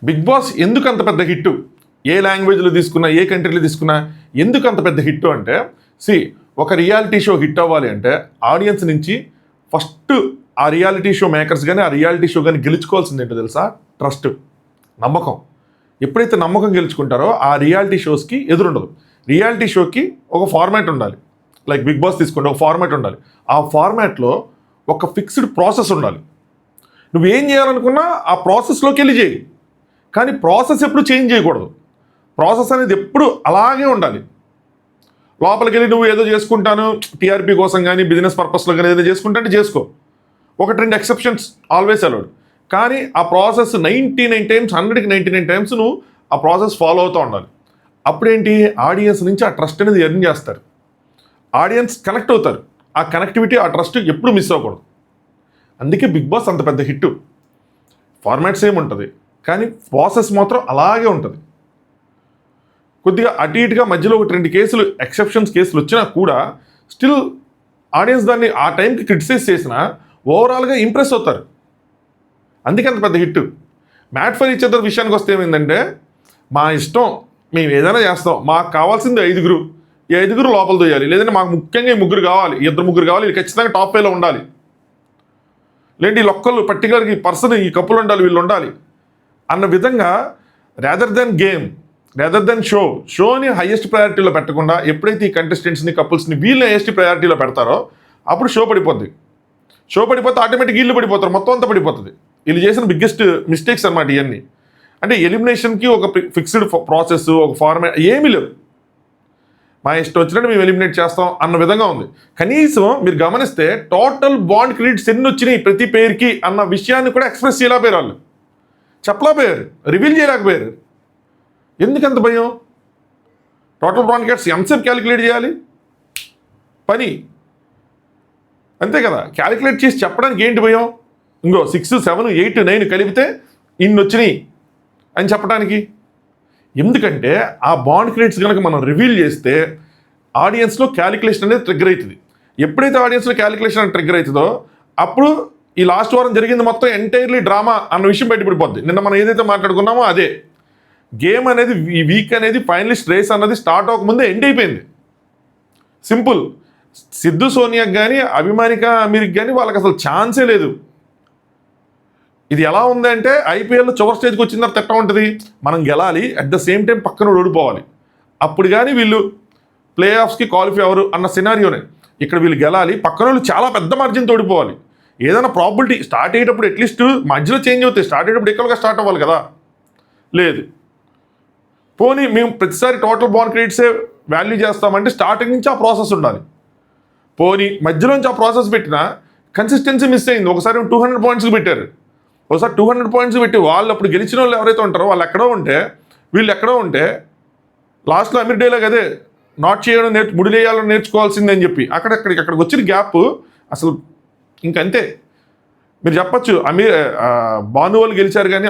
Big boss ఎందుకు అంత పెద్ద హిట్? ఏ లాంగ్వేజ్లో తీసుకున్నా, ఏ కంట్రీలో తీసుకున్నా ఎందుకు అంత పెద్ద హిట్ అంటే, ఒక రియాలిటీ షో హిట్ అవ్వాలి అంటే ఆడియన్స్ నుంచి ఫస్ట్ ఆ రియాలిటీ షో మేకర్స్ కానీ ఆ రియాలిటీ షో కానీ గెలుచుకోవాల్సింది ఏంటో తెలుసా? ట్రస్ట్, నమ్మకం. ఎప్పుడైతే నమ్మకం గెలుచుకుంటారో ఆ రియాలిటీ షోస్కి ఎదురుండదు. రియాలిటీ షోకి ఒక ఫార్మాట్ ఉండాలి. లైక్ బిగ్ బాస్ తీసుకుంటే ఒక ఫార్మాట్ ఉండాలి. ఆ ఫార్మాట్లో ఒక ఫిక్స్డ్ ప్రాసెస్ ఉండాలి. నువ్వేం చేయాలనుకున్నా ఆ ప్రాసెస్లోకి వెళ్ళి చేయి, కానీ ప్రాసెస్ ఎప్పుడు చేంజ్ చేయకూడదు. ప్రాసెస్ అనేది ఎప్పుడు అలాగే ఉండాలి. లోపలికి వెళ్ళి నువ్వు ఏదో చేసుకుంటాను టీఆర్పీ కోసం కానీ బిజినెస్ పర్పస్లో కానీ ఏదో చేసుకుంటే చేసుకో. 1-2 ఎక్సెప్షన్స్ ఆల్వేస్ అలౌడ్. కానీ ఆ ప్రాసెస్ 99 టైమ్స్ 100కి 99 టైమ్స్ నువ్వు ఆ ప్రాసెస్ ఫాలో అవుతూ ఉండాలి. అప్పుడేంటి, ఆడియన్స్ నుంచి ఆ ట్రస్ట్ అనేది ఎర్న్ చేస్తారు. ఆడియన్స్ కనెక్ట్ అవుతారు. ఆ కనెక్టివిటీ, ఆ ట్రస్ట్ ఎప్పుడు మిస్ అవ్వకూడదు. అందుకే బిగ్ బాస్ అంత పెద్ద హిట్. ఫార్మాట్స్ ఏముంటుంది కానీ ప్రాసెస్ మాత్రం అలాగే ఉంటుంది. కొద్దిగా అటు ఇటుగా మధ్యలో 1-2 కేసులు ఎక్సెప్షన్స్ కేసులు వచ్చినా కూడా స్టిల్ ఆడియన్స్ దాన్ని ఆ టైంకి క్రిటిసైజ్ చేసినా ఓవరాల్గా ఇంప్రెస్ అవుతారు. అందుకే అంత పెద్ద hit. Made for each other విషయానికి వస్తే ఏమైందంటే, మా ఇష్టం, మేము ఏదైనా చేస్తాం, మాకు కావాల్సింది 5 ఈ 5 లోపల తోయాలి, లేదంటే మాకు ముఖ్యంగా ఈ 3 కావాలి, 2 కావాలి, ఇది ఖచ్చితంగా టాప్ 5లో ఉండాలి, లేదంటే వీళ్ళు ఒక్కళ్ళు పర్టికులర్గా ఈ పర్సన్ ఈ కప్పులు ఉండాలి, వీళ్ళు ఉండాలి అన్న విధంగా rather than game, rather than షోని హైయెస్ట్ ప్రయారిటీలో పెట్టకుండా ఎప్పుడైతే ఈ కంటెస్టెంట్స్ని కపుల్స్ని వీళ్ళని హైయెస్ట్ ప్రయారిటీలో పెడతారో అప్పుడు షో పడిపోద్ది. షో పడిపోతే ఆటోమేటిక్ వీళ్ళు పడిపోతారు, మొత్తం అంతా పడిపోతుంది. వీళ్ళు చేసిన బిగ్గెస్ట్ మిస్టేక్స్ అన్నమాట ఇవన్నీ. అంటే ఎలిమినేషన్కి ఒక ఫిక్స్డ్ ప్రాసెస్, ఒక ఫార్మాట్ ఏమీ లేవు. మా ఇష్టం వచ్చినట్టు మేము ఎలిమినేట్ చేస్తాం అన్న విధంగా ఉంది. కనీసం మీరు గమనిస్తే టోటల్ బాండ్ క్రెడిట్స్ ఎన్ని వచ్చినాయి ప్రతి పేరుకి అన్న విషయాన్ని కూడా ఎక్స్ప్రెస్ చేయలేకపోయారు, వాళ్ళు చెప్పలేకపోయారు, రివీల్ చేయలేకపోయారు. ఎందుకంత భయం? టోటల్ బాండ్ క్రెడిట్స్ ఎంతసేపు క్యాలిక్యులేట్ చేయాలి? పని అంతే కదా. క్యాలిక్యులేట్ చేసి చెప్పడానికి ఏంటి భయం? ఇంకో 6, 7, 8, 9 కలిపితే ఇన్ని వచ్చినాయి అని చెప్పడానికి. ఎందుకంటే ఆ బాండ్ క్రెడిట్స్ కనుక మనం రివీల్ చేస్తే ఆడియన్స్లో క్యాలిక్యులేషన్ అనేది ట్రిగ్గర్ అవుతుంది. ఎప్పుడైతే ఆడియన్స్లో క్యాలిక్యులేషన్ ట్రిగ్గర్ అవుతుందో అప్పుడు ఈ లాస్ట్ వారం జరిగింది మొత్తం ఎంటైర్లీ డ్రామా అన్న విషయం బయటపడిపోద్ది. నిన్న మనం ఏదైతే మాట్లాడుకున్నామో అదే. గేమ్ అనేది, ఈ వీక్ అనేది ఫైనలిస్ట్ రేస్ అన్నది స్టార్ట్ అవ్వకముందే ఎండ్ అయిపోయింది. సింపుల్. సిద్ధు సోనియాకి కానీ అభిమానిక అమీర్కి కానీ వాళ్ళకి అసలు ఛాన్సే లేదు. ఇది ఎలా ఉందంటే ఐపీఎల్లో చివరి స్టేజ్కి వచ్చిన తర్వాత ఎట్లా ఉంటుంది, మనం గెలాలి, అట్ ద సేమ్ టైం పక్కన ఓడిపోవాలి, అప్పుడు కానీ వీళ్ళు ప్లే ఆఫ్స్కి క్వాలిఫై అవ్వరు అన్న సినారియోనే. ఇక్కడ వీళ్ళు గెలాలి, పక్కన వాళ్ళు చాలా పెద్ద మార్జిన్తో ఓడిపోవాలి. ఏదైనా ప్రాబిలిటీ స్టార్ట్ అయ్యేటప్పుడు అట్లీస్ట్ మధ్యలో చేంజ్ అవుతాయి, స్టార్ట్ అయ్యేటప్పుడు ఎక్కువగా స్టార్ట్ అవ్వాలి కదా, లేదు. పోనీ మేము ప్రతిసారి టోటల్ బాండ్ క్రెడిట్సే వాల్యూ చేస్తామంటే స్టార్టింగ్ నుంచి ఆ ప్రాసెస్ ఉండాలి. పోనీ మధ్యలోంచి ఆ ప్రాసెస్ పెట్టినా కన్సిస్టెన్సీ మిస్ అయింది. ఒకసారి 200 పాయింట్స్ పెట్టారు, ఒకసారి 200 పాయింట్స్ పెట్టి వాళ్ళు అప్పుడు గెలిచిన వాళ్ళు ఎవరైతే ఉంటారో వాళ్ళు ఎక్కడో ఉంటే వీళ్ళు ఎక్కడో ఉంటే లాస్ట్లో అమీర్ డైలాగ్ అదే, నాట్ చేయడం ముడిలేయాలని నేర్చుకోవాల్సిందని చెప్పి అక్కడికి వచ్చిన గ్యాప్ అసలు ఇంకంతే. మీరు చెప్పచ్చు భాను వాళ్ళు గెలిచారు కానీ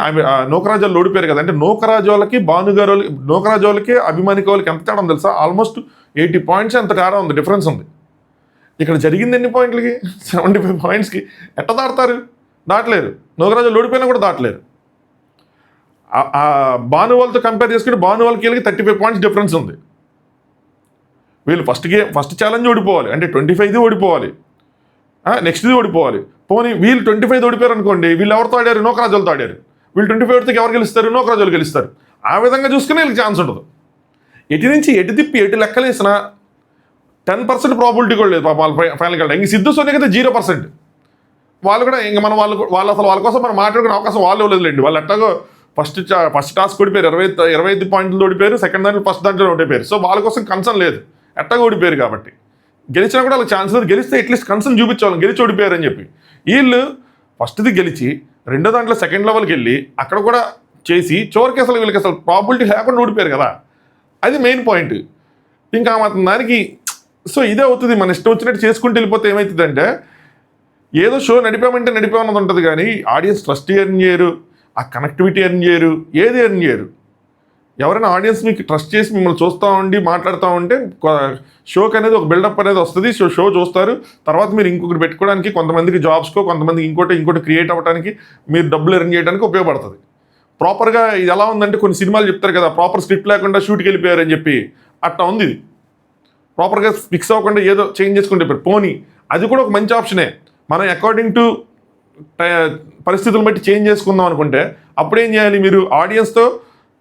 నూకరాజు వాళ్ళు ఓడిపోయారు కదా అంటే, నూకరాజు వాళ్ళకి నూకరాజు వాళ్ళకి అభిమానిక వాళ్ళకి ఎంత తేడా తెలుసా? ఆల్మోస్ట్ 80 పాయింట్స్ ఎంత తేడా ఉంది, డిఫరెన్స్ ఉంది. ఇక్కడ జరిగింది ఎన్ని పాయింట్లకి? 75 పాయింట్స్కి. ఎట్ట దాడతారు? దాటలేరు. నూకరాజు ఓడిపోయినా కూడా దాటలేరు. భాను వాళ్ళతో కంపేర్ చేసుకుంటే భాను వాళ్ళకి వీళ్ళకి 35 పాయింట్స్ డిఫరెన్స్ ఉంది. వీళ్ళు ఫస్ట్ ఛాలెంజ్ ఓడిపోవాలి అంటే 25 ఓడిపోవాలి, నెక్స్ట్ది ఓడిపోవాలి. పోనీ వీళ్ళు 25 ఓడిపోయారు అనుకోండి, వీళ్ళు ఎవరితో ఆడారు? నూకరాజు వాళ్ళతో ఆడారు. వీళ్ళు 25 ఎవరు గెలుస్తారు? నూకరాజు వాళ్ళు గెలుస్తారు. ఆ విధంగా చూసుకుని వీళ్ళకి ఛాన్స్ ఉండదు. ఎటు నుంచి ఎటు తిప్పి ఎటు లెక్కలేసినా 10% ప్రాబిలిటీ కూడా లేదు పాప ఫైనల్కి వెళ్ళడం. ఇంక సిద్ధు సోనియాకి అయితే 0%. వాళ్ళు కూడా ఇంక మనం వాళ్ళు అసలు వాళ్ళ కోసం మనం మాట్లాడుకునే అవకాశం వాళ్ళు ఇవ్వలేదులేండి. వాళ్ళు ఎట్లాగో ఫస్ట్ టాస్క్ ఓడిపోయారు, 25 పాయింట్లు ఓడిపోయారు, సెకండ్ దాంట్లో ఫస్ట్ దాంట్లో ఓడిపోయారు. సో వాళ్ళ కోసం కన్సర్న్ లేదు, ఎట్టగా ఓడిపోయారు కాబట్టి. గెలిచినా కూడా వాళ్ళకి ఛాన్స్ లేదు. గెలిస్తే అట్లీస్ట్ కన్సర్న్ చూపించాలి, గెలిచి ఓడిపోయారు అని చెప్పి. వీళ్ళు ఫస్ట్ది గెలిచి రెండో దాంట్లో సెకండ్ లెవెల్కి వెళ్ళి అక్కడ కూడా చేసి చివరికి అసలు వీళ్ళకి అసలు ప్రాబిలిటీ లేకుండా ఓడిపోయారు కదా, అది మెయిన్ పాయింట్. ఇంకా మాత్రం దానికి సో ఇదే అవుతుంది. మన ఇష్టం వచ్చినట్టు చేసుకుంటూ వెళ్ళిపోతే ఏమవుతుందంటే, ఏదో షో నడిపామంటే నడిపామన్నది ఉంటుంది కానీ ఆడియన్స్ ట్రస్ట్ ఎర్న్ చేయరు, ఆ కనెక్టివిటీ ఎర్న్ చేయరు, ఏది ఎర్న్ చేయరు. ఎవరైనా ఆడియన్స్ మీకు ట్రస్ట్ చేసి మిమ్మల్ని చూస్తూ ఉండి మాట్లాడుతూ ఉంటే షోకి అనేది ఒక బిల్డప్ అనేది వస్తుంది. షో చూస్తారు, తర్వాత మీరు ఇంకొకటి పెట్టుకోవడానికి, కొంతమందికి జాబ్స్కో, కొంతమందికి ఇంకోటి క్రియేట్ అవ్వడానికి, మీరు డబ్బులు ఎర్న్ చేయడానికి ఉపయోగపడుతుంది. ప్రాపర్గా ఇది ఎలా ఉందంటే కొన్ని సినిమాలు చెప్తారు కదా, ప్రాపర్ స్క్రిప్ట్ లేకుండా షూట్కి వెళ్ళిపోయారని చెప్పి, అట్లా ఉంది ఇది. ప్రాపర్గా ఫిక్స్ అవ్వకుండా ఏదో చేంజ్ చేసుకుంటే పోనీ, అది కూడా ఒక మంచి ఆప్షనే. మనం అకార్డింగ్ టు పరిస్థితులను బట్టి చేంజ్ చేసుకుందాం అనుకుంటే అప్పుడు ఏం చేయాలి, మీరు ఆడియన్స్తో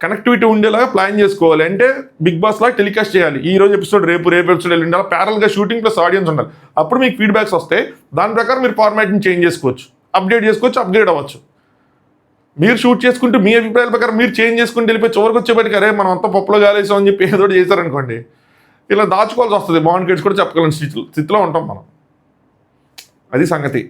కనెక్టివిటీ ఉండేలాగా ప్లాన్ చేసుకోవాలి. అంటే బిగ్ బాస్ లాగా టెలికాస్ట్ చేయాలి. ఈ రోజు ఎపిసోడ్ రేపు ఎపిసోడ్ వెళ్ళి ఉండాలి, ప్యారల్గా షూటింగ్ ప్లస్ ఆడియన్స్ ఉండాలి. అప్పుడు మీకు ఫీడ్బ్యాక్స్ వస్తాయి, దాని ప్రకారం మీరు ఫార్మాట్ని చేంజ్ చేసుకోవచ్చు, అప్డేట్ చేసుకోవచ్చు, అప్గ్రేడ్ అవ్వచ్చు. మీరు షూట్ చేసుకుంటూ మీ అభిప్రాయాల ప్రకారం మీరు చేంజ్ చేసుకుంటూ వెళ్ళిపోయి చివరికి వచ్చేప్పటికి అరే మనం అంతా పప్పులో గాలేసాం అని చెప్పి ఏదో చేశారనుకోండి, ఇలా దాచుకోవాల్సి వస్తుంది. బాండ్ కిడ్స్ కూడా చెప్పగలని స్థితిలో ఉంటాం మనం. అది సంగతి.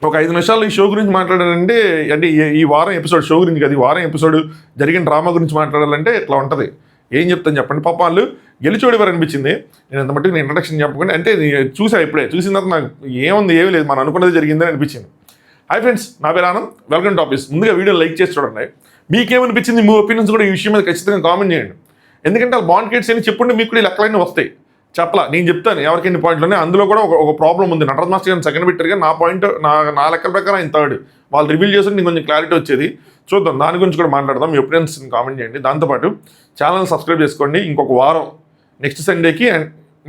ఒక 5 నిమిషాలు ఈ షో గురించి మాట్లాడాలంటే, అంటే ఈ వారం ఎపిసోడ్ షో గురించి కదా, ఈ వారం ఎపిసోడ్ జరిగిన డ్రామా గురించి మాట్లాడాలంటే ఇట్లా ఉంటుంది. ఏం చెప్తాను చెప్పండి. పాప వాళ్ళు గెలిచోడివారు అనిపించింది. నేను అంత మట్టుకు నేను ఇంట్రడక్షన్ చెప్పకుండా, అంటే చూసా ఇప్పుడే చూసిన తర్వాత నాకు ఏమీ లేదు, మనం అనుకున్నది జరిగిందని అనిపించింది. హాయ్ ఫ్రెండ్స్, నా పేరు ఆనంద్, వెల్కమ్ టు ఆఫీస్. ముందుగా వీడియో లైక్ చేసి చూడండి. మీకేమనిపించింది, మీ ఒపీనియన్స్ కూడా ఈ విషయం మీద ఖచ్చితంగా కామెంట్ చేయండి. ఎందుకంటే వాళ్ళు బాండ్ కిడ్స్ అని చెప్పుంటే మీకు కూడా లెక్కలన్నీ వస్తాయి. చెప్పలా, నేను చెప్తాను ఎవరికి ఎన్ని పాయింట్లు ఉన్నాయి. అందులో కూడా ఒక ప్రాబ్లం ఉంది. నటరాజ్ మాస్టర్ గారిని సెకండ్ పెట్టారు కానీ నా పాయింట్ నా లెక్కల ప్రకారం ఆయన థర్డ్. వాళ్ళు రివీల్ చేసి నేను కొంచెం క్లారిటీ వచ్చేది. చూద్దాం, దాని గురించి కూడా మాట్లాడదాం. మీ ఒపీనియన్స్ కామెంట్ చేయండి. దాంతోపాటు ఛానల్ సబ్స్క్రైబ్ చేసుకోండి. ఇంకొక వారం నెక్స్ట్ సండేకి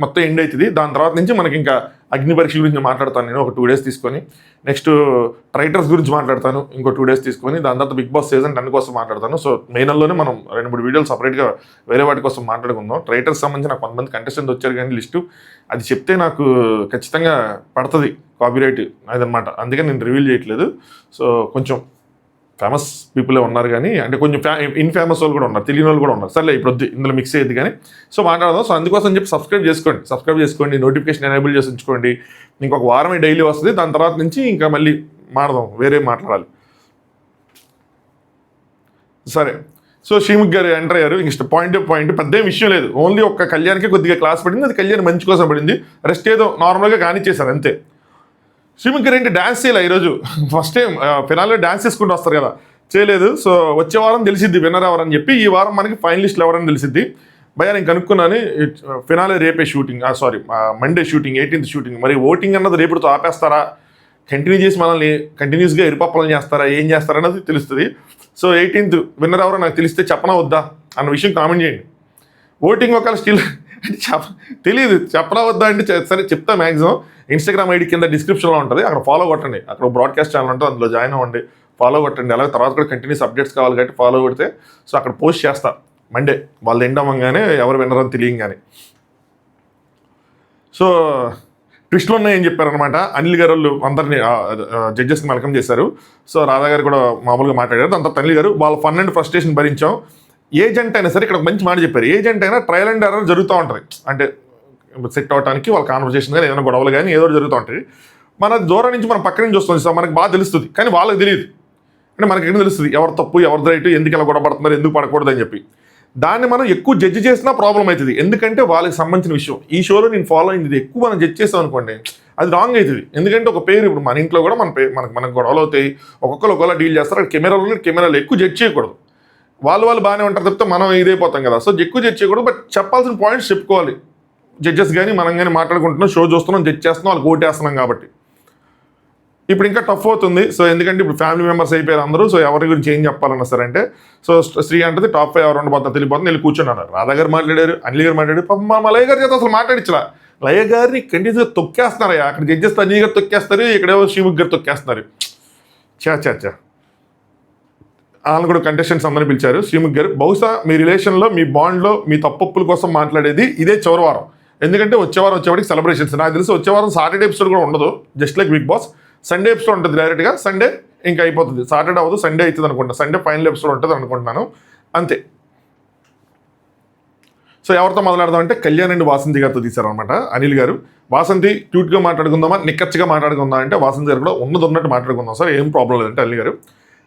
మొత్తం ఎండ్ అవుతుంది. దాని తర్వాత నుంచి మనకి ఇంకా అగ్ని పరీక్ష గురించి మాట్లాడతాను. నేను ఒక 2 days తీసుకొని, నెక్స్ట్ ట్రైటర్స్ గురించి మాట్లాడతాను ఇంకో 2 days తీసుకొని, దాని తర్వాత బిగ్ బాస్ సీజన్ 10 కోసం మాట్లాడతాను. సో మెయిన్లోనే మనం 2-3 వీడియోలు సపరేట్గా వేరే వాటి కోసం మాట్లాడుకుందాం. ట్రైటర్స్ సంబంధించి నాకు కొంతమంది కంటెస్టెంట్ వచ్చారు కానీ లిస్టు అది చెప్తే నాకు ఖచ్చితంగా పడుతుంది కాపీరైట్ అదనమాట. అందుకని నేను రివీల్ చేయట్లేదు. సో కొంచెం ఫేమస్ పీపులే ఉన్నారు కానీ, అంటే కొంచెం ఇన్ఫేమస్ వాళ్ళు కూడా ఉన్నారు, తెలియని వాళ్ళు కూడా ఉన్నారు. సరే ఇప్పుడు వద్దు, ఇందులో మిక్స్ అయ్యేది కానీ. సో మాట్లాడదాం. సో అందుకోసం చెప్పి సబ్స్క్రైబ్ చేసుకోండి, నోటిఫికేషన్ ఎనేబుల్ చేసి ఉంచుకోండి. ఇంకొక వారమే డైలీ వస్తుంది. దాని తర్వాత నుంచి ఇంకా మళ్ళీ వేరే మాట్లాడాలి. సరే, సో శ్రీముఖ్ గారు ఎంటర్ అయ్యారు. ఇంక పాయింట్ పెద్ద విషయం లేదు. ఓన్లీ ఒక్క కళ్యాణ్కి కొద్దిగా క్లాస్ పడింది. అది కళ్యాణ్ మంచి కోసం పడింది. రెస్ట్ ఏదో నార్మల్గా కానిచ్చేశారు అంతే. శ్రీముఖ్ గారు ఏంటి డ్యాన్స్ చేయాలి ఈరోజు, ఫస్ట్ టైం ఫినాల్లో డ్యాన్స్ చేసుకుంటూ వస్తారు కదా, చేయలేదు. సో వచ్చే వారం తెలిసిద్ది విన్నర్ ఎవరని చెప్పి. ఈ వారం మనకి ఫైనలిస్టులు ఎవరని తెలిసిద్ది. భయ్యా నేను కనుక్కున్నాను, ఫినాలే రేపే shooting, Monday shooting, 18th shooting. మరి ఓటింగ్ అన్నది రేపుతో ఆపేస్తారా, కంటిన్యూ చేసి మనల్ని కంటిన్యూస్గా ఎరిపప్పలను చేస్తారా, ఏం చేస్తారన్నది తెలుస్తుంది. సో 18th విన్నర్ ఎవరో నాకు తెలిస్తే చెప్పనా వద్దా అన్న విషయం కామెంట్ చేయండి. ఓటింగ్ ఒకవేళ స్టిల్ తెలియదు, చెప్పనా వద్దా అంటే సరే చెప్తా. మ్యాక్సిమం ఇన్స్టాగ్రామ్ ఐడి కింద డిస్క్రిప్షన్లో ఉంటుంది, అక్కడ ఫాలో కొట్టండి. అక్కడ బ్రాడ్కాస్ట్ ఛానల్ ఉంటుంది, అందులో జాయిన్ అవ్వండి, ఫాలో కొట్టండి. అలాగే తర్వాత కూడా కంటిన్యూస్ అప్డేట్స్ కావాలి కాబట్టి ఫాలో కొడితే సో అక్కడ పోస్ట్ చేస్తా మండే వాళ్ళు ఎండ్ అవ్వగానే ఎవరు విన్నరని తెలియగానే. సో ట్విస్ట్లో ఉన్నాయని చెప్పారనమాట. అనిల్ గారు వాళ్ళు అందరినీ జడ్జెస్ని వెల్కమ్ చేశారు. సో రాధా గారు కూడా మామూలుగా మాట్లాడారు. దాని తర్వాత అనిల్ గారు వాళ్ళ ఫన్ అండ్ ఫ్రస్ట్రేషన్ భరించాం. ఏజెంట్ అయినా సరే ఇక్కడ మంచి మాట చెప్పారు. ఏజెంట్ అయినా ట్రయల్ అండ్ ఎర్రర్ జరుగుతూ ఉంటుంది. అంటే సెట్ అవడానికి వాళ్ళ కాన్వర్సేషన్ కానీ ఏదైనా గొడవలు కానీ ఏదో జరుగుతూ ఉంటాయి. మన దూరం నుంచి మనం పక్క నుంచి వస్తుంది సార్, మనకు బాగా తెలుస్తుంది కానీ వాళ్ళకి తెలియదు. అంటే మనకి ఎక్కడ తెలుస్తుంది ఎవరు తప్పు ఎవరి రైట్, ఎందుకు ఇలా గొడవ పడుతున్నారు, ఎందుకు పడకూడదు అని చెప్పి. దాన్ని మనం ఎక్కువ జడ్జి చేసినా ప్రాబ్లం అవుతుంది. ఎందుకంటే వాళ్ళకి సంబంధించిన విషయం ఈ షోలో నేను ఫాలో అయింది ఎక్కువ మనం జడ్జ్ చేస్తాం అనుకోండి, అది రాంగ్ అవుతుంది. ఎందుకంటే ఒక పేరు ఇప్పుడు మన ఇంట్లో కూడా మనకు గొడవలు అవుతాయి, ఒక్కొక్కరు ఒకలా డీల్ చేస్తారు. అక్కడ కెమెరాలు ఎక్కువ జడ్జ్ చేయకూడదు. వాళ్ళు బాగానే ఉంటారు తప్పితే మనం ఇదైపోతాం కదా. సో ఎక్కువ జడ్జ్ చేయకూడదు, బట్ చెప్పాల్సిన పాయింట్స్ చెప్పుకోవాలి. జడ్జెస్ కానీ మనం కానీ మాట్లాడుకుంటున్నాం, షో చూస్తున్నాం, జడ్జ్ చేస్తున్నాం, వాళ్ళకి ఓటేస్తున్నాం కాబట్టి. ఇప్పుడు ఇంకా టఫ్ అవుతుంది. సో ఎందుకంటే ఇప్పుడు ఫ్యామిలీ మెంబర్స్ అయిపోయారు అందరూ. సో ఎవరి గురించి ఏం చెప్పాలన్నా సరే అంటే సో శ్రీ అంటే టాప్ 5 ఎవరు ఉండబోతున్నా తెలియపోతుంది, వెళ్ళి కూర్చున్నారు. రాధా గారు మాట్లాడారు, అనిల్ గారు మాట్లాడారు. మా లయ గారి చేత అసలు మాట్లాడించలా. లయ గారిని కంటిన్యూస్గా తొక్కేస్తున్నారయ్యా. అక్కడ జడ్జెస్ అనిల్ గారు తొక్కేస్తారు, ఇక్కడేవో శ్రీముఖ్ గారు తొక్కేస్తున్నారు. చా వాళ్ళని కూడా కంటెస్టెంట్స్ అందరినీ పిలిచారు. శ్రీముఖ్ గారు బహుశా మీ రిలేషన్లో మీ బాండ్లో మీ తప్పుల కోసం మాట్లాడేది ఇదే చివరి వారం. ఎందుకంటే వచ్చేవాడికి సెలబ్రేషన్స్. నాకు తెలిసి వచ్చేవారం సాటర్డే ఎపిసోడ్ కూడా ఉండదు, just like Bigg Boss. Sunday episode ఉంటుంది డైరెక్ట్గా, సండే ఇంకా అయిపోతుంది. సాటర్డే అవ్వదు, సండే అవుతుంది అనుకుంటున్నాను. సండే ఫైనల్ ఎపిసోడ్ ఉంటుంది అనుకుంటున్నాను, అంతే. సో ఎవరితో మాట్లాడదామంటే కళ్యాణ్ అండ్ వాసంతి గారితో తీశారనమాట అనిల్ గారు. వాసంతి క్యూట్గా మాట్లాడుకుందామా, నిక్కచ్చిగా మాట్లాడుకుందాం అంటే వాసంతి గారు కూడా ఉన్నట్టు మాట్లాడుకుందాం సార్, ఏం ప్రాబ్లం లేదంటే అనిల్ గారు.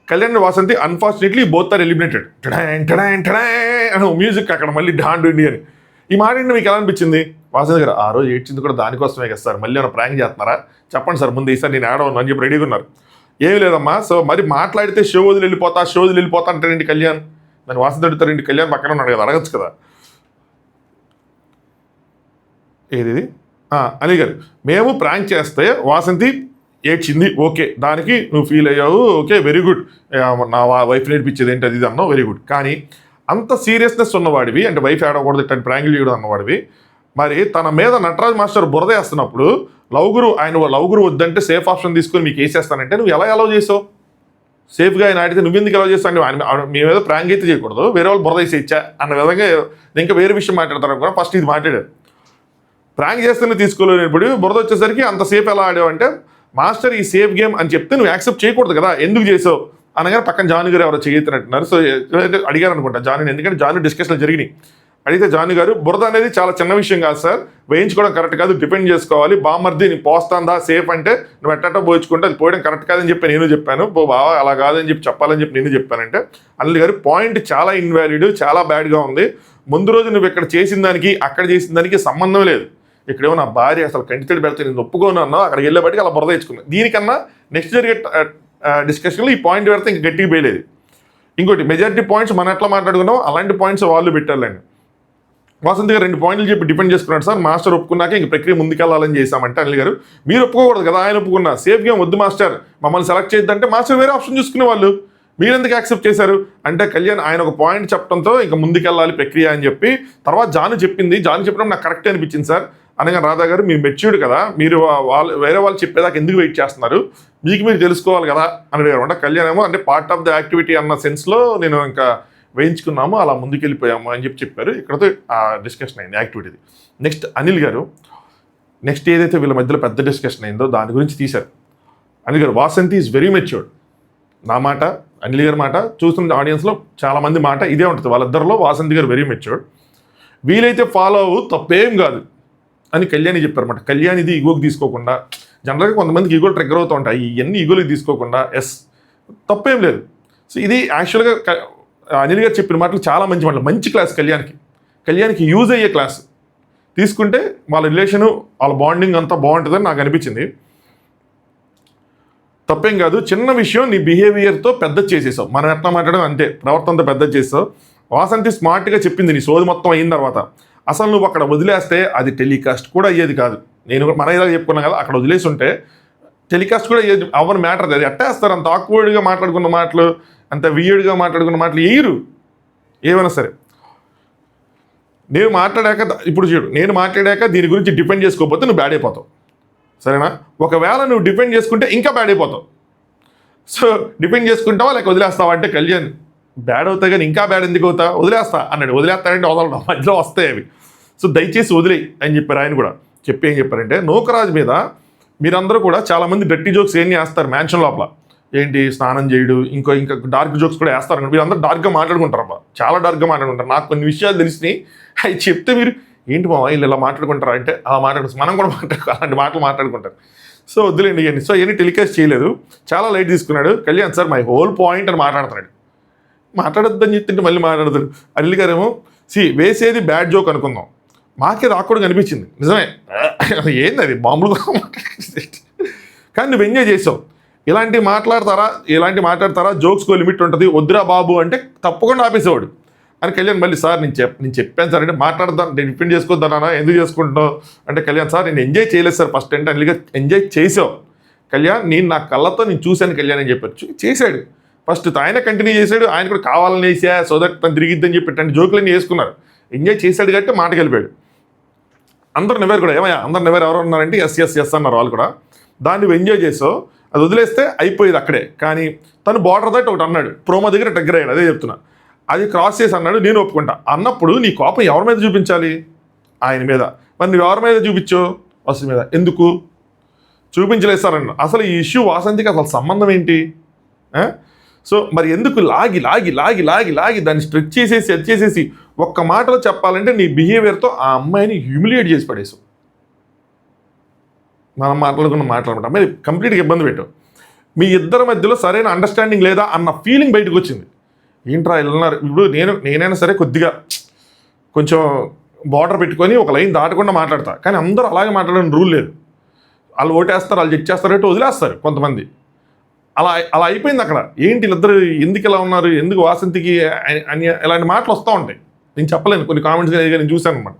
Kalyan and Vasanthi unfortunately both are eliminated. అని మ్యూజిక్ అక్కడ మళ్ళీ డాండ్ ఇండి అని. ఈ మాట మీకు ఎలా అనిపించింది? వాసంతి గారు ఆ రోజు ఏడ్చింది కూడా దానికోసమే కదా సార్, మళ్ళీ ఏమైనా ప్రాంక్ చేస్తున్నారా చెప్పండి సార్, ముందు ఈసారి నేను ఆడవను అని చెప్పి రెడీగా ఉన్నారు. ఏమి లేదమ్మా. సో మరి మాట్లాడితే షో వదిలి వెళ్ళిపోతా అంటారండి కళ్యాణ్. దాన్ని వాసంతి అడుగుతారండి, కళ్యాణ్ పక్కన ఉన్నాడు కదా, అడగచ్చు కదా. ఏది అనిల్ గారు, మేము ప్రాంక్ చేస్తే వాసంతి ఏడ్చింది, ఓకే, దానికి నువ్వు ఫీల్ అయ్యావు, ఓకే, వెరీ గుడ్, నా వైఫ్ నేర్పించేది ఏంటి అది ఇది అన్నావు, వెరీ గుడ్. కానీ అంత సీరియస్నెస్ ఉన్నవాడివి, అంటే వైఫ్ ఏడవకూడదు ఇట్లాంటి ప్రాంగిల్ చేయడం అన్నవాడివి, మరి తన మీద నటరాజ్ మాస్టర్ బురద వేస్తున్నప్పుడు ఆయన లవ్ గురు వద్దంటే సేఫ్ ఆప్షన్ తీసుకొని మీకు వేసేస్తానంటే నువ్వు ఎలా అలౌ చేసావు? సేఫ్గా ఆయన ఆడితే నువ్వెందుకు అలౌ చేస్తావు? ఆయన మీ మీద ప్రాంక్ అయితే చేయకూడదు, వేరే వాళ్ళు బురద వేసేచ్చా అన్న విధంగా ఇంకా వేరే విషయం మాట్లాడతారు కూడా. ఫస్ట్ ఇది మాట్లాడారు, ప్రాంక్ చేస్తేనే తీసుకోలేనప్పుడు బురద వచ్చేసరికి అంత సేఫ్ ఎలా ఆడావు అంటే, మాస్టర్ ఈ సేఫ్ గేమ్ అని చెప్తే నువ్వు యాక్సెప్ట్ చేయకూడదు కదా, ఎందుకు చేసావు అనగానే పక్కన జాను గారు ఎవరో చేయతున్నట్టున్నారు. సో అడిగారు అనుకుంటా జాను, ఎందుకంటే జాను డిస్కషన్లు జరిగినాయి. అడిగితే జాను గారు, బురద అనేది చాలా చిన్న విషయం కాదు సార్, వేయించుకోవడం కరెక్ట్ కాదు, డిపెండ్ చేసుకోవాలి, బామర్ది నీ పోస్తాందా సేఫ్ అంటే నువ్వు ఎట్టా పోయించుకుంటే అది పోయడం కరెక్ట్ కాదని చెప్పి నేను చెప్పాను, బావా అలా కాదని చెప్పి చెప్పాలని చెప్పి నేను చెప్పానంటే, అనిల్ గారు పాయింట్ చాలా ఇన్వాలిడ్, చాలా బ్యాడ్గా ఉంది, ముందు రోజు నువ్వు ఇక్కడ చేసిన దానికి అక్కడ చేసిన దానికి సంబంధం లేదు, ఇక్కడేమో నా భార్య అసలు కంటితడి పెడితే నేను ఒప్పుకోను అన్నావు, అక్కడికి వెళ్ళేబట్టి అలా బురద తెచ్చుకున్నాను. దీనికన్నా నెక్స్ట్ జరిగే డిస్కషన్లో ఈ పాయింట్ పెడితే ఇంకా గట్టిగా పోయలేదు. ఇంకోటి మెజారిటీ పాయింట్స్ మనం ఎట్లా మాట్లాడుకున్నాం అలాంటి పాయింట్స్ వాళ్ళు పెట్టాలండి. వాసంతి గారు 2 పాయింట్లు చెప్పి డిపెండ్ చేసుకున్నాడు సార్, మాస్టర్ ఒప్పుకున్నాక ఇంక ప్రక్రియ ముందుకెళ్ళాలని చేశామంటే, అనిల్ గారు మీరు ఒప్పుకోకూడదు కదా, ఆయన ఒప్పుకున్నా సేఫ్ గేమ్ వద్దు మాస్టర్ మమ్మల్ని సెలెక్ట్ చేయొద్దంటే మాస్టర్ వేరే ఆప్షన్ చూసుకునే వాళ్ళు, మీరు ఎందుకు యాక్సెప్ట్ చేశారు అంటే, కళ్యాణ్ ఆయన ఒక పాయింట్ చెప్పడంతో ఇంకా ముందుకెళ్ళాలి ప్రక్రియ అని చెప్పి తర్వాత జాను చెప్పినప్పుడు నాకు కరెక్ట్ అనిపించింది సార్ అనగా, రాధా గారు మీరు మెచ్యూర్డ్ కదా, మీరు వేరే వాళ్ళు చెప్పేదాకా ఎందుకు వెయిట్ చేస్తున్నారు, మీకు మీరు తెలుసుకోవాలి కదా అని అడిగారు. అంటే కళ్యాణ్ ఏమో అంటే పార్ట్ ఆఫ్ ద యాక్టివిటీ అన్న సెన్స్లో నేను ఇంకా వేయించుకున్నాము, అలా ముందుకెళ్ళిపోయాము అని చెప్పారు. ఇక్కడతో ఆ డిస్కషన్ అయింది యాక్టివిటీది. నెక్స్ట్ అనిల్ గారు నెక్స్ట్ ఏదైతే వీళ్ళ మధ్యలో పెద్ద డిస్కషన్ అయిందో దాని గురించి తీశారు. అనిల్ గారు, వాసంతి ఈజ్ వెరీ మెచ్యూర్డ్, నా మాట అనిల్ గారి మాట చూస్తున్న ఆడియన్స్లో చాలామంది మాట ఇదే ఉంటుంది, వాళ్ళిద్దరిలో వాసంతి గారు వెరీ మెచ్యూర్డ్, వీలైతే ఫాలో అవ్వు తప్పేం కాదు అని కళ్యాణి చెప్పారన్నమాట. కళ్యాణ్ ఇది ఈగోకి తీసుకోకుండా, జనరల్గా కొంతమందికి ఈగోలు ట్రిగ్గర్ అవుతూ ఉంటాయి, ఇవన్నీ ఈగోలకి తీసుకోకుండా ఎస్ తప్పేం లేదు. సో ఇది యాక్చువల్గా అనిల్ గారు చెప్పిన మాటలు చాలా మంచి మాటలు, మంచి క్లాస్ కళ్యాణ్కి యూజ్ అయ్యే క్లాస్ తీసుకుంటే వాళ్ళ రిలేషను వాళ్ళ బాండింగ్ అంతా బాగుంటుందని నాకు అనిపించింది. తప్పేం కాదు, చిన్న విషయం నీ బిహేవియర్తో పెద్ద చేసేసావు, మనం ఎట్లా మాట్లాడడం అంతే ప్రవర్తనతో పెద్ద చేసావు. వాసంతి స్మార్ట్గా చెప్పింది నీ సోది మొత్తం అయిన తర్వాత, అసలు నువ్వు అక్కడ వదిలేస్తే అది టెలికాస్ట్ కూడా అయ్యేది కాదు, నేను మన ఇలా చెప్పుకున్నాను కదా, అక్కడ వదిలేసి ఉంటే టెలికాస్ట్ కూడా అయ్యేది అవ్వని మ్యాటర్, అది ఎట్టేస్తారు, అంత ఆక్వర్డ్గా మాట్లాడుకున్న మాటలు, అంత వియర్డ్గా మాట్లాడుకున్న మాటలు వేయరు ఏమైనా సరే. నేను మాట్లాడాక దీని గురించి డిపెండ్ చేసుకోకపోతే నువ్వు బ్యాడ్ అయిపోతావు, సరేనా? ఒకవేళ నువ్వు డిపెండ్ చేసుకుంటే ఇంకా బ్యాడ్ అయిపోతావు. సో డిపెండ్ చేసుకుంటావా లేక వదిలేస్తావా అంటే, కళ్యాణ్ బ్యాడ్ అవుతాయి కానీ ఇంకా బ్యాడ్ ఎందుకు అవుతా, వదిలేస్తా అన్నాడు. వదిలేస్తాడంటే వదలడం మధ్యలో వస్తాయి అవి, సో దయచేసి వదిలేయి అని చెప్పారు. ఆయన కూడా చెప్పి ఏం చెప్పారంటే, నూకరాజు మీద మీరందరూ కూడా చాలామంది డర్టీ జోక్స్ ఏం వేస్తారు మ్యాన్షన్ లోపల, ఏంటి స్నానం చేయడు, ఇంకా డార్క్ జోక్స్ కూడా వేస్తారు. వీళ్ళందరూ డార్క్గా మాట్లాడుకుంటారు అబ్బా, చాలా డార్క్గా మాట్లాడుకుంటారు. నాకు కొన్ని విషయాలు తెలిసినాయి, అవి చెప్తే మీరు ఏంటి మా వీళ్ళు ఇలా మాట్లాడుకుంటారు అంటే, అలా మాట్లాడుకుంటారు, మనం కూడా అలాంటి మాటలు మాట్లాడుకుంటారు. సో వద్దులేండి ఇవన్నీ. సో ఇవన్నీ టెలికాస్ట్ చేయలేదు, చాలా లైట్ తీసుకున్నాడు. Kalyan sir my whole point అని మాట్లాడొద్దని చెప్తుంటే మళ్ళీ మాట్లాడతాడు. అనిల్ గారేమో వేసేది బ్యాడ్ జోక్ అనుకుందాం, మాకే రాకూడదు అనిపించింది, నిజమే ఏంది అది మామూలుగా కానీ నువ్వు ఎంజాయ్ చేసావు. ఇలాంటి మాట్లాడతారా జోక్స్కో లిమిట్ ఉంటుంది, వద్దురా బాబు అంటే తప్పకుండా ఆపేసేవాడు. అని కళ్యాణ్ మళ్ళీ, సార్ నేను చెప్పాను సార్ అంటే మాట్లాడదాను, నేను డిపెండ్ చేసుకోవద్దానా, ఎందుకు చేసుకుంటున్నావు అంటే, కళ్యాణ్ సార్ నేను ఎంజాయ్ చేయలేదు సార్ ఫస్ట్ అంటే. అనిల్గా ఎంజాయ్ చేసావు కళ్యాణ్, నేను నా కళ్ళతో నేను చూశాను కళ్యాణ్ అని చెప్పారు. చేశాడు ఫస్ట్, ఆయన కంటిన్యూ చేశాడు, ఆయన కూడా కావాలని వేసా సో దట్ తను తిరిగిద్దని చెప్పి ఇట్లాంటి జోకులన్నీ వేసుకున్నారు. ఎంజాయ్ చేశాడు కాబట్టి మాటకి వెళ్ళిపోయాడు. అందరు నెవరు కూడా ఏమయ్యా అందరు నెవరు ఎవరు ఉన్నారంటే ఎస్ అన్నారు వాళ్ళు కూడా. దాన్ని ఎంజాయ్ చేసావు, అది వదిలేస్తే అయిపోయేది అక్కడే. కానీ తను బార్డర్ దట్ ఒకటి అన్నాడు, ప్రోమో దగ్గర టగ్గర్ అయ్యాడు, అదే చెప్తున్నా, అది క్రాస్ చేసి అన్నాడు, నేను ఒప్పుకుంటా అన్నప్పుడు నీ కోపం ఎవరి మీద చూపించాలి? ఆయన మీద. మరి నువ్వు ఎవరి మీద చూపించో? వసు మీద. ఎందుకు చూపించలేదు సార్ అన్న. అసలు ఈ ఇష్యూ వాసంతికి అసలు సంబంధం ఏంటి? సో మరి ఎందుకు లాగి దాన్ని స్ట్రెచ్ చేసేసి ఒక్క మాటలో చెప్పాలంటే నీ బిహేవియర్తో ఆ అమ్మాయిని హ్యూమిలియేట్ చేసి పడేసావు. మనం మాట్లాడుకుంటాం అమ్మాయి కంప్లీట్గా ఇబ్బంది పెట్టావు. మీ ఇద్దరి మధ్యలో సరైన అండర్స్టాండింగ్ లేదా అన్న ఫీలింగ్ బయటకు వచ్చింది. ఏంట్రా వెళ్ళినారు. ఇప్పుడు నేనైనా సరే కొద్దిగా కొంచెం బార్డర్ పెట్టుకొని ఒక లైన్ దాటకుండా మాట్లాడతా, కానీ అందరూ అలాగే మాట్లాడడం రూల్ లేదు. వాళ్ళు ఓటేస్తారు, వాళ్ళు జడ్జ్ చేస్తారు అంటే వదిలేస్తారు కొంతమంది. అలా అయిపోయింది అక్కడ. ఏంటి వీళ్ళిద్దరు ఎందుకు ఇలా ఉన్నారు, ఎందుకు వాసంతికి అని ఇలాంటి మాటలు వస్తూ ఉంటాయి. నేను చెప్పలేను, కొన్ని కామెంట్స్ నేను చూశాను అనమాట.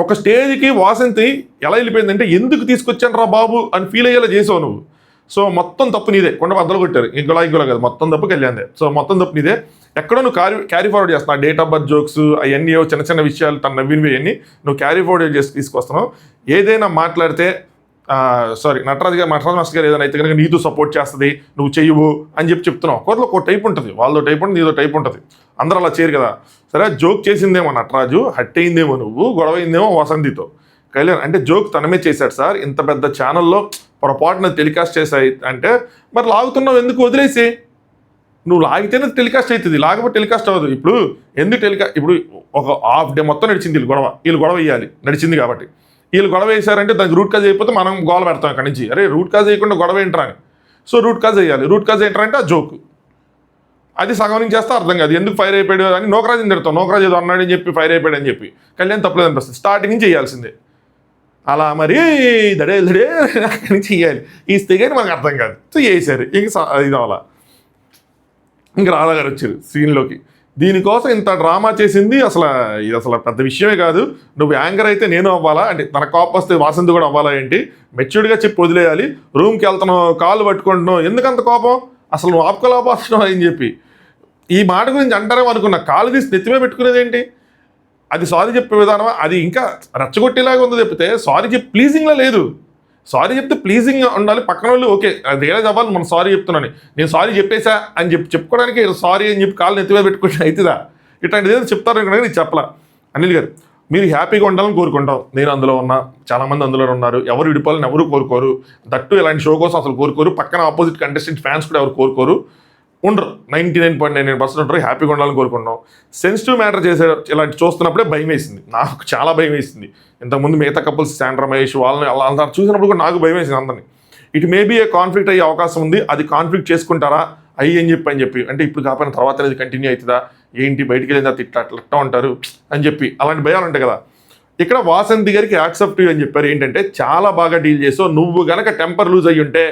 ఒక స్టేజ్కి వాసంతి ఎలా వెళ్ళిపోయిందంటే ఎందుకు తీసుకొచ్చాను రా బాబు అని ఫీల్ అయ్యేలా చేసావు నువ్వు. సో మొత్తం తప్పు నీదే, కొండ బద్దలు కొట్టారు, ఇంకోలా కాదు, మొత్తం తప్పు కళ్యాణ్దే. సో మొత్తం తప్పు నీదే. ఎక్కడో నువ్వు క్యారీ ఫార్వర్డ్ చేస్తున్నావు, డేట్ ఆఫ్ బర్త్ జోక్స్ అవన్నీ చిన్న చిన్న విషయాలు తను నవ్వినవి అన్నీ నువ్వు క్యారీ ఫార్వర్డ్ చేసి తీసుకొస్తున్నావు. ఏదైనా మాట్లాడితే నటరాజు మాస్టర్ గారు ఏదైనా అయితే కనుక నీతో సపోర్ట్ చేస్తుంది, నువ్వు చెయ్యవు అని చెప్తున్నావు. ఒకరిలో ఒక టైప్ ఉంటుంది, వాళ్ళతో టైప్ ఉంటుంది, నీతో టైప్ ఉంటుంది, అందరూ అలా చేయరు కదా. సరే జోక్ చేసిందేమో నటరాజు, హట్ అయిందేమో నువ్వు, గొడవ అయిందేమో వసంతితో. కళ్యాణ్ అంటే జోక్ తనమే చేశాడు సార్, ఇంత పెద్ద ఛానల్లో పొరపాటున టెలికాస్ట్ చేశాయి అంటే మరి లాగుతున్నావు ఎందుకు, వదిలేసి. నువ్వు లాగితేనే టెలికాస్ట్ అవుతుంది, లాగకపోతే టెలికాస్ట్ అవ్వదు. ఇప్పుడు ఒక హాఫ్ డే మొత్తం నడిచింది వీళ్ళు గొడవ వేయాలి, నడిచింది కాబట్టి. వీళ్ళు గొడవ వేసారంటే దానికి రూట్ కాజ్ అయిపోతే మనం గోల పెడతాం ఇక్కడి నుంచి, అరే రూట్ కాజ్ వేయకుండా గొడవ ఏంటరా అని. సో రూట్ కాజ్ వేయాలి, రూట్ కాజ్ ఏంటంటే ఆ జోక్, అది సగం నుంచి చేస్తే అర్థం కాదు ఎందుకు ఫైర్ అయిపోయాడు అని. నోకరాజుని తిడతాం, నోకరాజు ఏదో అన్నాడని చెప్పి ఫైర్ అయిపోయాడు అని చెప్పి. కళ్యాణ్ తప్పలేదు అనిపిస్తుంది, స్టార్టింగ్ నుంచి చేయాల్సిందే. అలా మరి దడే అక్కడి నుంచి చేయాలి, ఇస్తే కానీ మనకు అర్థం కాదు. సో చేశారు, ఇది అలా. ఇంక రాధా గారు వచ్చారు సీన్లోకి, దీనికోసం ఇంత డ్రామా చేసింది ఇది అసలు పెద్ద విషయమే కాదు. నువ్వు యాంకర్ అయితే నేను అవ్వాలా అంటే, తన కోపం వస్తే వాసంతి కూడా అవ్వాలా ఏంటి, మెచ్యూర్డ్గా చెప్పి వదిలేయాలి. రూమ్కి వెళ్తున్నావు, కాళ్ళు పట్టుకుంటున్నావు, ఎందుకంత కోపం, అసలు నువ్వు ఆపుకోలేకపోతున్నావు అని చెప్పి ఈ మాట గురించి అంటారేమో అనుకున్నా. కాళ్ళు తీసి నెత్తిమే పెట్టుకునేది ఏంటి, అది సారీ చెప్పే విధానం అది ఇంకా రెచ్చగొట్టేలాగా ఉంది తప్పితే సారీ చెప్పి ప్లీజింగ్లా లేదు. సారీ చెప్తే ప్లీజింగ్ ఉండాలి, పక్కన వాళ్ళు ఓకే అది రియలైజ్ అవ్వాలి మనం సారీ చెప్తున్నాను, నేను సారీ చెప్పేసా అని చెప్పుకోవడానికి సారీ అని చెప్పి కాళ్ళు నెత్తిమే పెట్టుకుంటే అవుతుందా, ఇట్లాంటిది ఏదో చెప్తారు కనుక నీకు చెప్పలా. అనిల్ గారు మీరు హ్యాపీగా ఉండాలని కోరుకుంటాం, నేను అందులో ఉన్నా, చాలామంది అందులో ఉన్నారు, ఎవరు విడిపోవాలని ఎవరు కోరుకోరు, దట్టు ఇలాంటి షో కోసం అసలు కోరుకోరు, పక్కన ఆపోజిట్ కంటెస్టెంట్ ఫ్యాన్స్ కూడా ఎవరు కోరుకోరు, ఉండరు, 99.99% ఉంటారు, హ్యాపీగా ఉండాలని కోరుకుంటాం. సెన్సిటివ్ మ్యాటర్ చేసే ఇలాంటి చూస్తున్నప్పుడే భయం వేసింది, నాకు చాలా భయం వేసింది. ఇంతకుముందు మిగతా కపుల్స్ శాండ్రా మహేష్ వాళ్ళని అలా చూసినప్పుడు కూడా నాకు భయం వేసింది అందరినీ. ఇట్ మేబీ ఏ కాన్ఫ్లిక్ట్ అయ్యే అవకాశం ఉంది, అది కాన్ఫ్లిక్ట్ చేసుకుంటారా అని చెప్పి అంటే ఇప్పుడు కాకపోయిన తర్వాత అనేది కంటిన్యూ అవుతుందా ఏంటి, బయటికి వెళ్ళిన తర్వాత ఇట్లా ఉంటారు అని చెప్పి అలాంటి భయాలు ఉంటాయి కదా. ఇక్కడ వాసంతి గారికి యాక్సెప్ట్ అని చెప్పారు, ఏంటంటే చాలా బాగా డీల్ చేసావు, నువ్వు గనక టెంపర్ లూజ్ అయ్యి ఉంటే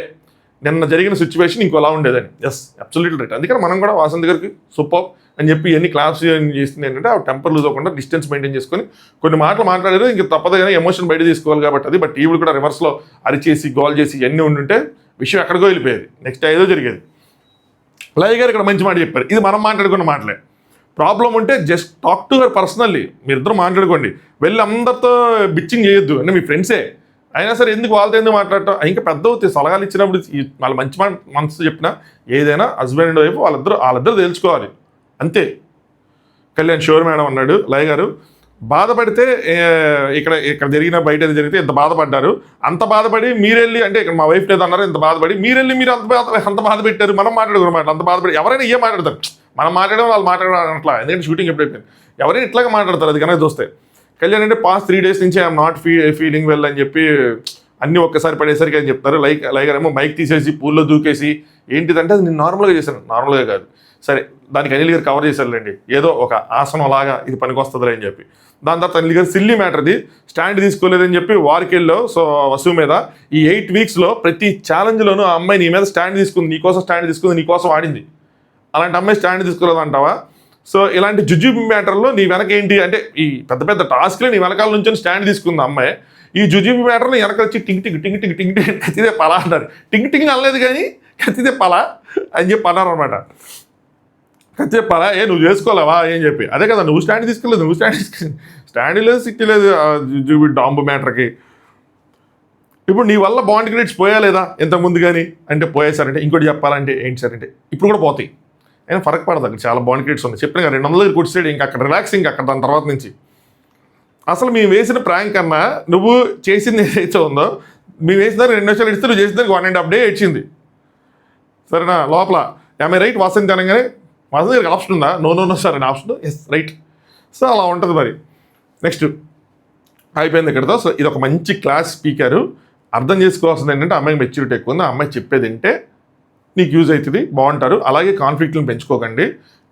నిన్న జరిగిన సిచ్యువేషన్ ఇంకోలా ఉండేదని. Yes absolutely right. అందుకని మనం కూడా వాసంతి గారికి సూపర్ అని చెప్పి ఎన్ని క్లాస్ చేస్తుంది ఏంటంటే ఆ టెంపర్ లూజ్ అవ్వకుండా డిస్టెన్స్ మెయింటైన్ చేసుకొని కొన్ని మాటలు మాట్లాడారు, ఇంక తప్పదు కానీ ఎమోషన్ బయట తీసుకోవాలి కాబట్టి అది. బట్ ఈవిడ కూడా రివర్స్లో అరిచేసి గోల్ చేసి ఇవన్నీ ఉండుంటే విషయం ఎక్కడికో వెళ్ళిపోయేది, నెక్స్ట్ ఏదో జరిగేది. లయ గారు ఇక్కడ మంచి మాట చెప్పారు, ఇది మనం మాట్లాడుకున్న మాటలే. ప్రాబ్లం ఉంటే just talk to her personally, మీరిద్దరు మాట్లాడుకోండి, వెళ్ళి అందరితో బిచ్చింగ్ చేయొద్దు, అంటే మీ ఫ్రెండ్సే అయినా సరే ఎందుకు వాళ్ళతో ఎందుకు మాట్లాడటం. ఇంకా పెద్ద అవుతాయి సలహాలు ఇచ్చినప్పుడు వాళ్ళ మంచి మనసు చెప్పినా ఏదైనా హస్బెండ్ అండ్ వైఫ్ వాళ్ళిద్దరు తెలుసుకోవాలి అంతే. కళ్యాణ్ షూర్ మేడం అన్నాడు. లయ గారు బాధపడితే ఇక్కడ జరిగిన బయట జరిగితే ఇంత బాధపడ్డారు, అంత బాధపడి మీరెళ్ళి అంటే ఇక్కడ మా వైఫ్ లేదు అన్నారు, ఇంత బాధపడి మీరెళ్ళి మీరు అంత బాధ పెట్టారు, మనం మాట్లాడుకున్నమాట అంత బాధపడి ఎవరైనా ఏ మాట్లాడతారు, మనం మాట్లాడడం వాళ్ళు మాట్లాడడం అట్లా, ఎందుకంటే షూటింగ్ ఎప్పుడైపోయింది ఎవరైనా ఇట్లాగా మాట్లాడతారు. అది కనుక చూస్తే కళ్యాణ్ అంటే పాస్ట్ 3 days నుంచి ఐఎమ్ నాట్ ఫీలింగ్ వెల్ అని చెప్పి అన్నీ ఒక్కసారి పడేసరికి అని చెప్తారు. లైక్ ఏమో మైక్ తీసేసి పూల్లో దూకేసి ఏంటిదంటే అది నేను నార్మల్గా చేశాను, నార్మల్గా కాదు సరే దానికి అనిల్ గారు కవర్ చేశారులేండి, ఏదో ఒక ఆసనం లాగా ఇది పనికి వస్తుందిలే అని చెప్పి. దాని తర్వాత అనిల్ గారు సిల్లీ మ్యాటర్ది స్టాండ్ తీసుకోలేదని చెప్పి వారికెళ్ళో సో వసువు మీద ఈ 8 weeksలో ప్రతి ఛాలెంజ్లోనూ ఆ అమ్మాయి నీ మీద స్టాండ్ తీసుకుంది, నీకోసం స్టాండ్ తీసుకుంది, నీకోసం ఆడింది. అలాంటి అమ్మాయి స్టాండ్ తీసుకోలేదంటావా? సో ఇలాంటి జుజుబి మ్యాటర్లో నీ వెనక ఏంటి అంటే ఈ పెద్ద పెద్ద టాస్క్లే నీ వెనకాల నుంచి స్టాండ్ తీసుకుంది అమ్మాయి. ఈ జుజుబి మ్యాటర్ని వెనక వచ్చి టింగ్ టింగ్ టింగ్ టింగ్ టింగ్ టింగ్ కత్తిదే పలా అంటారు. టింగ్ టింగ్ అనలేదు కానీ కత్తిదే పలా అని చెప్పి అన్నారు అనమాట. కత్తిదే పలా నువ్వు చేసుకోలేవా అని చెప్పి. అదే కదా నువ్వు స్టాండ్ తీసుకోలేదు, స్టాండ్ లేదు సిక్కి లేదు జుజుబి డాంబు మ్యాటర్కి. ఇప్పుడు నీ వల్ల బాండ్ క్రెడిట్స్ పోయా లేదా ఇంతకుముందు కానీ అంటే పోయేసారంటే ఇంకోటి చెప్పాలంటే ఏంటి సార్ అంటే ఇప్పుడు కూడా పోతాయి, అయినా ఫరక్ పడదు. అక్కడ చాలా బాండ్ క్రెడిట్స్ ఉన్నాయి, చెప్పిన 200 కొట్టిసాడు ఇంకా అక్కడ రిలాక్సింగ్ అక్కడ. దాని తర్వాత నుంచి అసలు మేము వేసిన ప్రాంక్ కన్నా నువ్వు చేసింది ఏదైతే ఉందో మేము వేసిన 2 నిమిషాలు ఇస్తే నువ్వు చేసిన 1.5 day ఇచ్చింది సరేనా. లోపల ఐ రైట్ వాసంతి అనగానే వాసంతి గారికి ఆప్షన్ ఉందా, నో సార్ అని ఆప్షన్, ఎస్ రైట్. సో అలా ఉంటుంది మరి. నెక్స్ట్ అయిపోయింది ఇక్కడతో. సో ఇది ఒక మంచి క్లాస్ స్పీకరు. అర్థం చేసుకోవాల్సింది ఏంటంటే అమ్మాయికి మెచ్యూరిటీ ఎక్కువ ఉంది, ఆ అమ్మాయి చెప్పేది అంటే నీకు యూజ్ అవుతుంది, బాగుంటారు. అలాగే కాన్ఫ్లిక్ట్లను పెంచుకోకండి,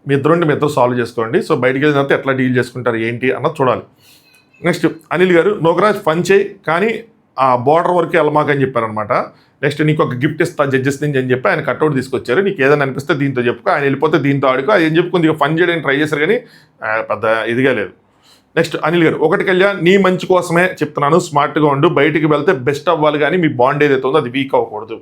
మీ ఇద్దరు సాల్వ్ చేసుకోండి. సో బయటికి వెళ్ళిన తర్వాత ఎట్లా డీల్ చేసుకుంటారు ఏంటి అన్నది చూడాలి. నెక్స్ట్ అనిల్ గారు నోకరాజ్ ఫన్ చేయి కానీ ఆ బార్డర్ వరకు వెళ్ళమాకని చెప్పారనమాట. నెక్స్ట్ నీకు ఒక గిఫ్ట్ ఇస్తా జడ్జెస్ నుంచి అని చెప్పి ఆయన కట్అవుట్ తీసుకొచ్చారు. నీకు ఏదైనా అనిపిస్తే దీంతో చెప్పుకో, ఆయన వెళ్ళిపోతే దీంతో ఆడుకో, అది ఏం చెప్పి కొద్దిగా ఫన్ చేయడానికి ట్రై చేశారు కానీ పెద్ద ఇదిగా లేదు. నెక్స్ట్ అనిల్ గారు, ఒకటి కళ్యాణ్ నీ మంచి కోసమే చెప్తున్నాను, స్మార్ట్గా ఉండు, బయటికి వెళ్తే బెస్ట్ అవ్వాలి కానీ మీ బాండ్ ఏదైతే ఉందో అది వీక్ అవ్వకూడదు.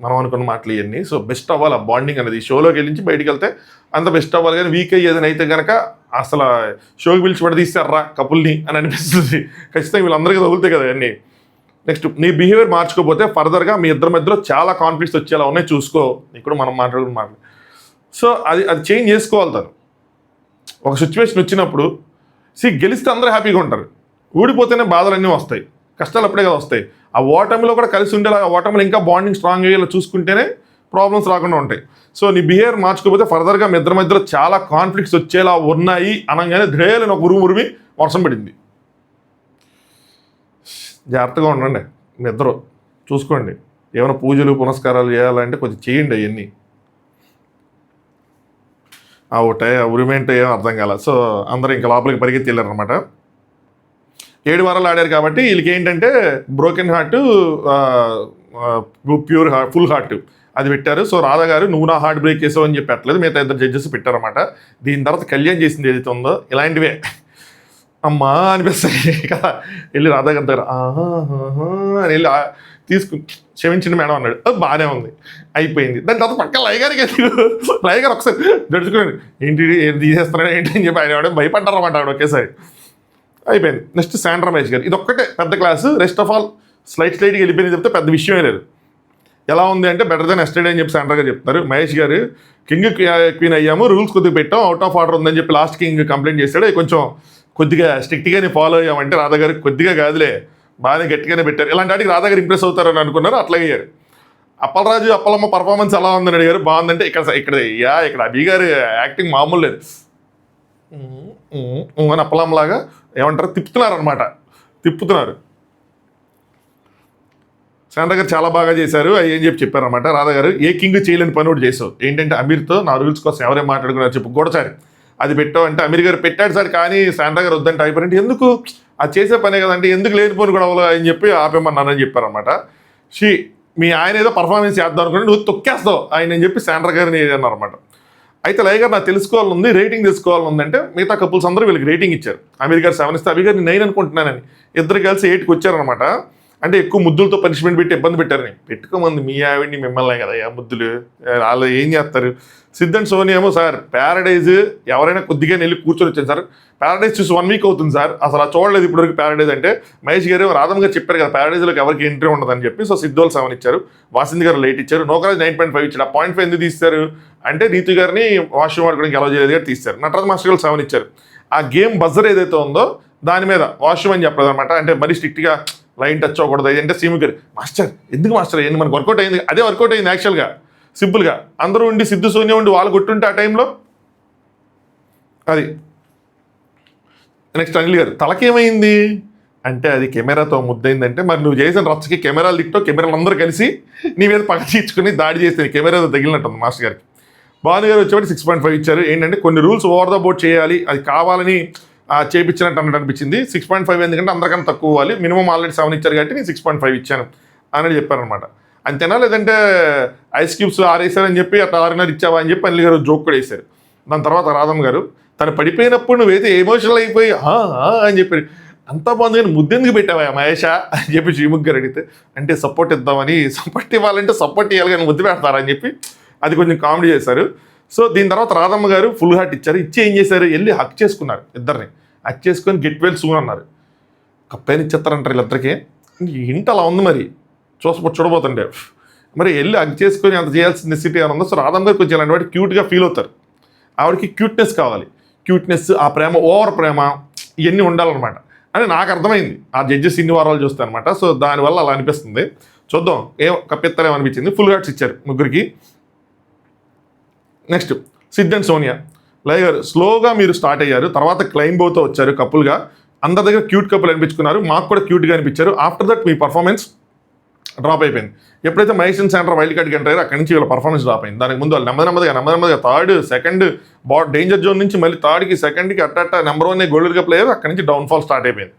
మనం అనుకున్న మాటలు ఇవన్నీ. సో బెస్ట్ అవ్వాలి ఆ బాండింగ్ అనేది, షోలోకి వెళ్ళి బయటికి వెళ్తే అంత బెస్ట్ అవ్వాలి కానీ వీక్ అయ్యేదని అయితే కనుక అసలు షోకి పిలిచి పడి తీస్తారా కపుల్ని అని అనిపిస్తుంది. ఖచ్చితంగా వీళ్ళందరికీ తగులుతాయి కదా అన్నీ. నెక్స్ట్ నీ బిహేవియర్ మార్చుకోకపోతే ఫర్దర్గా మీ ఇద్దరి మధ్యలో చాలా కాన్ఫ్లిక్ట్స్ వచ్చేలా ఉన్నాయి, చూసుకో. ఇక్కడ మనం మాట్లాడుకున్న మాటలు. సో అది చేంజ్ చేసుకోవాలి తను. ఒక సిచ్యువేషన్ వచ్చినప్పుడు గెలిస్తే అందరూ హ్యాపీగా ఉంటారు, ఊడిపోతేనే బాధలన్నీ వస్తాయి, కష్టాలు అప్పుడే కదా వస్తాయి. ఆ ఓటమిలో కూడా కలిసి ఉండేలా, ఆ ఓటమిలో ఇంకా బాండింగ్ స్ట్రాంగ్ అయ్యేలా చూసుకుంటేనే ప్రాబ్లమ్స్ రాకుండా ఉంటాయి. సో నీ బిహేవియర్ మార్చుకోకపోతే ఫర్దర్గా మీ ఇద్దరి మధ్యలో చాలా కాన్ఫ్లిక్ట్స్ వచ్చేలా ఉన్నాయి అనగానే ధైర్యం ఒక ఉరుమురిమి వర్షం పడింది. జాగ్రత్తగా ఉండండి మీ ఇద్దరు, చూసుకోండి. ఏమైనా పూజలు పునస్కారాలు చేయాలంటే కొంచెం చేయండి అవన్నీ. ఆ ఉరిమేంటో ఏమో అర్థం కాల. సో అందరూ ఇంకా లోపలికి పరిగెత్తి వెళ్ళారనమాట. 7 వారాలు ఆడారు కాబట్టి వీళ్ళకి ఏంటంటే broken heart, pure heart, full heart అది పెట్టారు. సో రాధా గారు నువ్వు నా హార్ట్ బ్రేక్ చేసావు అని చెప్పి పెట్టలేదు, మిగతా 2 జడ్జెస్ పెట్టారన్నమాట. దీని తర్వాత కళ్యాణ్ చేసింది ఏదైతే ఉందో ఇలాంటివే అమ్మా అనిపిస్తాయి కదా. వెళ్ళి రాధా గారి దగ్గర అని వెళ్ళి క్షమించండి మేడం అన్నాడు. అది బాగానే ఉంది, అయిపోయింది. దాని తర్వాత పక్క లయగారికి లయగారు ఒకసారి జడుచుకున్నాడు, ఏంటి తీసేస్తున్నాడు ఏంటి అని చెప్పి ఆయన భయపడ్డారన్నమాట ఆవిడ ఒకేసారి. అయిపోయింది. నెక్స్ట్ శాండ్రా మహేష్ గారు, ఇది ఒక్కటే పెద్ద క్లాసు, రెస్ట్ ఆఫ్ ఆల్ స్లైట్గా వెళ్ళిపోయింది చెప్తే పెద్ద విషయమే లేదు. ఎలా ఉంది అంటే బెటర్ దెన్ ఎస్టర్డే అని చెప్పి శాండ్రా గారు చెప్తారు. మహేష్ గారు కింగ్ క్వీన్ అయ్యాము, రూల్స్ కొద్దిగా పెట్టాం, అవుట్ ఆఫ్ ఆర్డర్ ఉందని చెప్పి లాస్ట్ కింగ్ కంప్లైంట్ చేశాడు. కొంచెం కొద్దిగా స్ట్రిక్ట్గానే ఫాలో అయ్యామంటే రాధా గారికి కొద్దిగా కాదులే బాగానే గట్టిగానే పెట్టారు. ఇలాంటి వాటికి రాధా గారు ఇంప్రెస్ అవుతారని అనుకున్నారు, అట్లాగే అయ్యారు. అప్పలరాజు అప్పలమ్మ పర్ఫార్మెన్స్ ఎలా ఉందని అడిగారు. బాగుందంటే ఇక్కడ అభి గారు యాక్టింగ్ మామూలు లేదు అని అప్పలమ్మలాగా ఏమంటారు తిప్పుతున్నారు. శాండ్రా గారు చాలా బాగా చేశారు అవి ఏం చెప్పారనమాట. రాధా గారు ఏ కింగ్ చేయలేని పని ఒకటి చేసావు, ఏంటంటే అమీర్తో నా రూల్స్ కోసం ఎవరేం మాట్లాడుకున్నారు చెప్పు గొడసారి అది పెట్టావు అంటే అమీర్ గారు పెట్టాడు సార్, కానీ శాండ్రా గారు వద్దంటే అయిపోయారంటే ఎందుకు అది చేసే పనే కదంటే ఎందుకు లేనిపోని కూడా అని చెప్పి ఆపేమన్నానని చెప్పారనమాట. మీ ఆయన ఏదో పర్ఫార్మెన్స్ చేద్దాం అనుకుంటే నువ్వు తొక్కేస్తావు ఆయన అని చెప్పి శాండ్రా గారిని అన్నారన్నమాట. అయితే లయ గారు నాకు తెలుసుకోవాలని రేటింగ్ తెలుసుకోవాలని ఉందంటే మిగతా కపుల్స్ అందరూ వీళ్ళకి రేటింగ్ ఇచ్చారు. అమీర్ గారు 7 ఇస్తే అభి గారు 9 అనుకుంటున్నానని ఇద్దరు కలిసి 8కి వచ్చారనమాట. అంటే ఎక్కువ ముద్దులతో పనిష్మెంట్ పెట్టి ఇబ్బంది పెట్టారని. పెట్టుకోమంది మీ ఆవిడ్ని మిమ్మల్ని కదా ముద్దులు వాళ్ళు ఏం చేస్తారు. సిద్ధ్ అండ్ సోని ఏమో సార్ ప్యారడైజ్ ఎవరైనా కొద్దిగా వెళ్ళి కూర్చొని వచ్చాను సార్, ప్యారడైజ్ చూసి 1 వీక్ అవుతుంది సార్, అసలు చూడలేదు ఇప్పటివరకు ప్యారడైజ్ అంటే. మహేష్ గారు రాధమ్ గారు చెప్పారు కదా ప్యారడైజ్లోకి ఎవరికి ఎంట్రీ ఉండదని చెప్పి. సో సిద్ధోల్ 7 ఇచ్చారు, వాసింద్ గారు 8 ఇచ్చారు, నోకరాజ్ 9.5 ఇచ్చారు. ఆ 0.5 ఎందుకు తీస్తారు అంటే నీతు గారిని వాష్రూమ్ వాడుకోవడానికి అలౌ చేయలేదు గారు తీస్తారు. నటరాజ్ మాస్టర్ గారు 7 ఇచ్చారు. ఆ గేమ్ బజర్ ఏదైతే ఉందో దాని మీద వాష్రూమ్ అని చెప్పలేదు అనమాట. అంటే మరీ స్ట్రిక్ట్గా లైన్ టచ్ అవ్వకూడదు అంటే సీము గారు మాస్టర్ ఎందుకు మాస్టర్ ఏంది మనకు వర్కౌట్ అయింది, అదే వర్కౌట్ అయింది యాక్చువల్గా సింపుల్గా. అందరూ ఉండి సిద్ధు సోనియా ఉండి వాళ్ళు కొట్టుంటే ఆ టైంలో అది. నెక్స్ట్ అనిల్ గారు తలకేమైంది అంటే అది కెమెరాతో ముద్దయిందంటే మరి నువ్వు చేసిన రచ్చకి కెమెరాలు తిట్టో కెమెరాలు అందరూ కలిసి నీ మీద పగ తీర్చుకుని దాడి చేస్తే కెమెరాతో తగిలినట్టుంది మాస్టర్ గారికి. భాను గారు వచ్చేవాటి 6.5 ఇచ్చారు. ఏంటంటే కొన్ని రూల్స్ ఓవర్ ద బోర్డ్ చేయాలి, అది కావాలని చేయించినట్టు అన్నట్టు అనిపించింది. 6.5 ఎందుకంటే అందరికన్నా తక్కువ ఇవ్వాలి, మినిమం ఆల్రెడీ 7 ఇచ్చారు కాబట్టి నేను 6.5 ఇచ్చాను అనేది చెప్పారనమాట. అంతేనా లేదంటే ఐస్ క్యూబ్స్ ఆరేసారని చెప్పి అట్లా 6.5 ఇచ్చావా అని చెప్పి అనిల్ గారు జోక్ కూడా వేశారు. దాని తర్వాత రాధమ్ గారు తను పడిపోయినప్పుడు నువ్వైతే ఎమోషనల్ అయిపోయి అని చెప్పి అంతా బాగుంది కానీ ముద్దెందుకు పెట్టావా మహేష అని చెప్పి శ్రీముఖ్ గారు అడిగితే అంటే సపోర్ట్ ఇద్దామని, సపోర్ట్ ఇవ్వాలంటే సపోర్ట్ ఇవ్వాలి కానీ ముద్దు పెడతారని చెప్పి అది కొంచెం కామెడీ చేశారు. సో దీని తర్వాత రాధమ్మ గారు ఫుల్ హార్ట్ ఇచ్చారు. ఇచ్చి ఏం చేశారు వెళ్ళి హక్ చేసుకున్నారు, ఇద్దరిని హక్ చేసుకొని గెట్ వెల్ సూన్ అన్నారు. కప్పైన ఇచ్చేస్తారంటారు వీళ్ళిద్దరికీ. ఇంట అలా ఉంది మరి చూడబోతుంటే మరి వెళ్ళి హక్ చేసుకొని అంత చేయాల్సిన నెసిటీ అని ఉందో. సో రాధమ్మ గారు కొంచెం ఇలాంటి వాటి క్యూట్గా ఫీల్ అవుతారు, ఆవిడకి క్యూట్నెస్ కావాలి, క్యూట్నెస్ ఆ ప్రేమ ఓవర్ ప్రేమ ఇవన్నీ ఉండాలన్నమాట అని నాకు అర్థమైంది ఆ జడ్జెస్ ఇన్ని వారాలు చూస్తాను అనమాట. సో దానివల్ల అలా అనిపిస్తుంది, చూద్దాం కప్పిస్తారేమనిపించింది. ఫుల్ హార్ట్స్ ఇచ్చారు ముగ్గురికి. నెక్స్ట్ సిద్ధ్ అండ్ సోనియా లయ గారు స్లోగా మీరు స్టార్ట్ అయ్యారు, తర్వాత క్లైంబోతో వచ్చారు కపుల్గా, అందరి దగ్గర క్యూట్ కపుల్ అనిపించుకున్నారు, మాకు కూడా క్యూట్గా అనిపించారు. ఆఫ్టర్ దట్ మీ పర్ఫార్మెన్స్ డ్రాప్ అయిపోయింది. ఎప్పుడైతే మహేష్ సెంటర్ వైల్డ్ కార్డ్కి ఎంటర్ అయ్యారో అక్కడి నుంచి వీళ్ళ పర్ఫార్మెన్స్ డ్రాప్ అయింది. దానికి ముందు వాళ్ళు నెమ్మదిగా థర్డ్ సెకండ్ డేంజర్ జోన్ నుంచి మళ్ళీ థర్డ్కి సెకండ్కి అట్ట నెంబర్ 1 గోల్డ్ కప్ అయ్యారు. అక్కడి నుంచి డౌన్ఫాల్ స్టార్ట్ అయిపోయింది.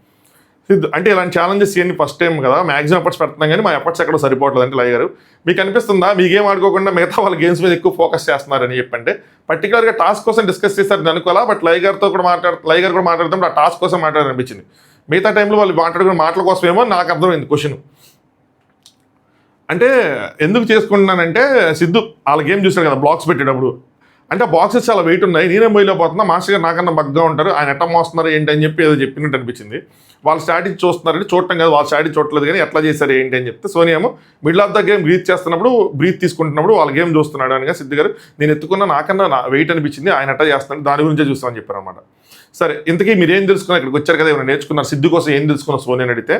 సిద్ధు అంటే ఇలాంటి ఛాలెంజెస్ ఇవన్నీ ఫస్ట్ టైం కదా, మ్యాక్సిమం ఎఫర్ట్స్ పెడుతున్నాం కానీ మా ఎఫర్ట్స్ ఎక్కడ సరిపోవట్లేదు అంటే లయ గారు మీకు అనిపిస్తుందా మీ గేమ్ ఆడుకోకుండా మిగతా వాళ్ళ గేమ్స్ మీద ఎక్కువ ఫోకస్ చేస్తున్నారని చెప్పంటే పర్టికులర్గా టాస్క్ కోసం డిస్కస్ చేస్తారని అనుకోవాలా, బట్ లయ గారు కూడా మాట్లాడుతాం ఆ టాస్క్ కోసం మాట్లాడాలనిపించింది. మిగతా టైంలో వాళ్ళు మాట్లాడుకున్న మాటల కోసమేమో నాకు అర్థమైంది క్వశ్చన్. అంటే ఎందుకు చేసుకుంటున్నానంటే సిద్ధు వాళ్ళ గేమ్ చూశాడు కదా బ్లాక్స్ పెట్టేటప్పుడు, అంటే బాక్సెస్ చాలా వెయిట్ ఉన్నాయి, నేనే పోయిపోతున్నా, మాస్టర్ గారు నాకన్నా బగ్గా ఉంటారు, ఆయన ఎట్లా మోస్తున్నారు ఏంటి అని చెప్పి ఏదో చెప్పినట్టు అనిపించింది. వాళ్ళు స్ట్రాటజీ చూస్తున్నారంటే చూడటం కాదు, వాళ్ళు స్ట్రాటజీ చూడలేదు కానీ ఎట్లా చేశారు ఏంటి అని చెప్తే సోనియా ఏమో middle of the game breath చేస్తున్నప్పుడు బ్రీత్ తీసుకుంటున్నప్పుడు వాళ్ళ గేమ్ చూస్తున్నాడు అనగా సిద్ధు గారు నేను ఎత్తుకున్న నాకన్నా వెయిట్ అనిపించింది, ఆయన ఎట్లా చేస్తున్నాడు దాని గురించే చూస్తామని చెప్పారు అనమాట. సరే ఇంతకీ మీరు ఏం తెలుసుకున్నారు, ఇక్కడికి వచ్చారు కదా ఏమైనా నేర్చుకున్నారు, సిద్ధు కోసం ఏం తెలుసుకున్నారు సోనియాని అడిగితే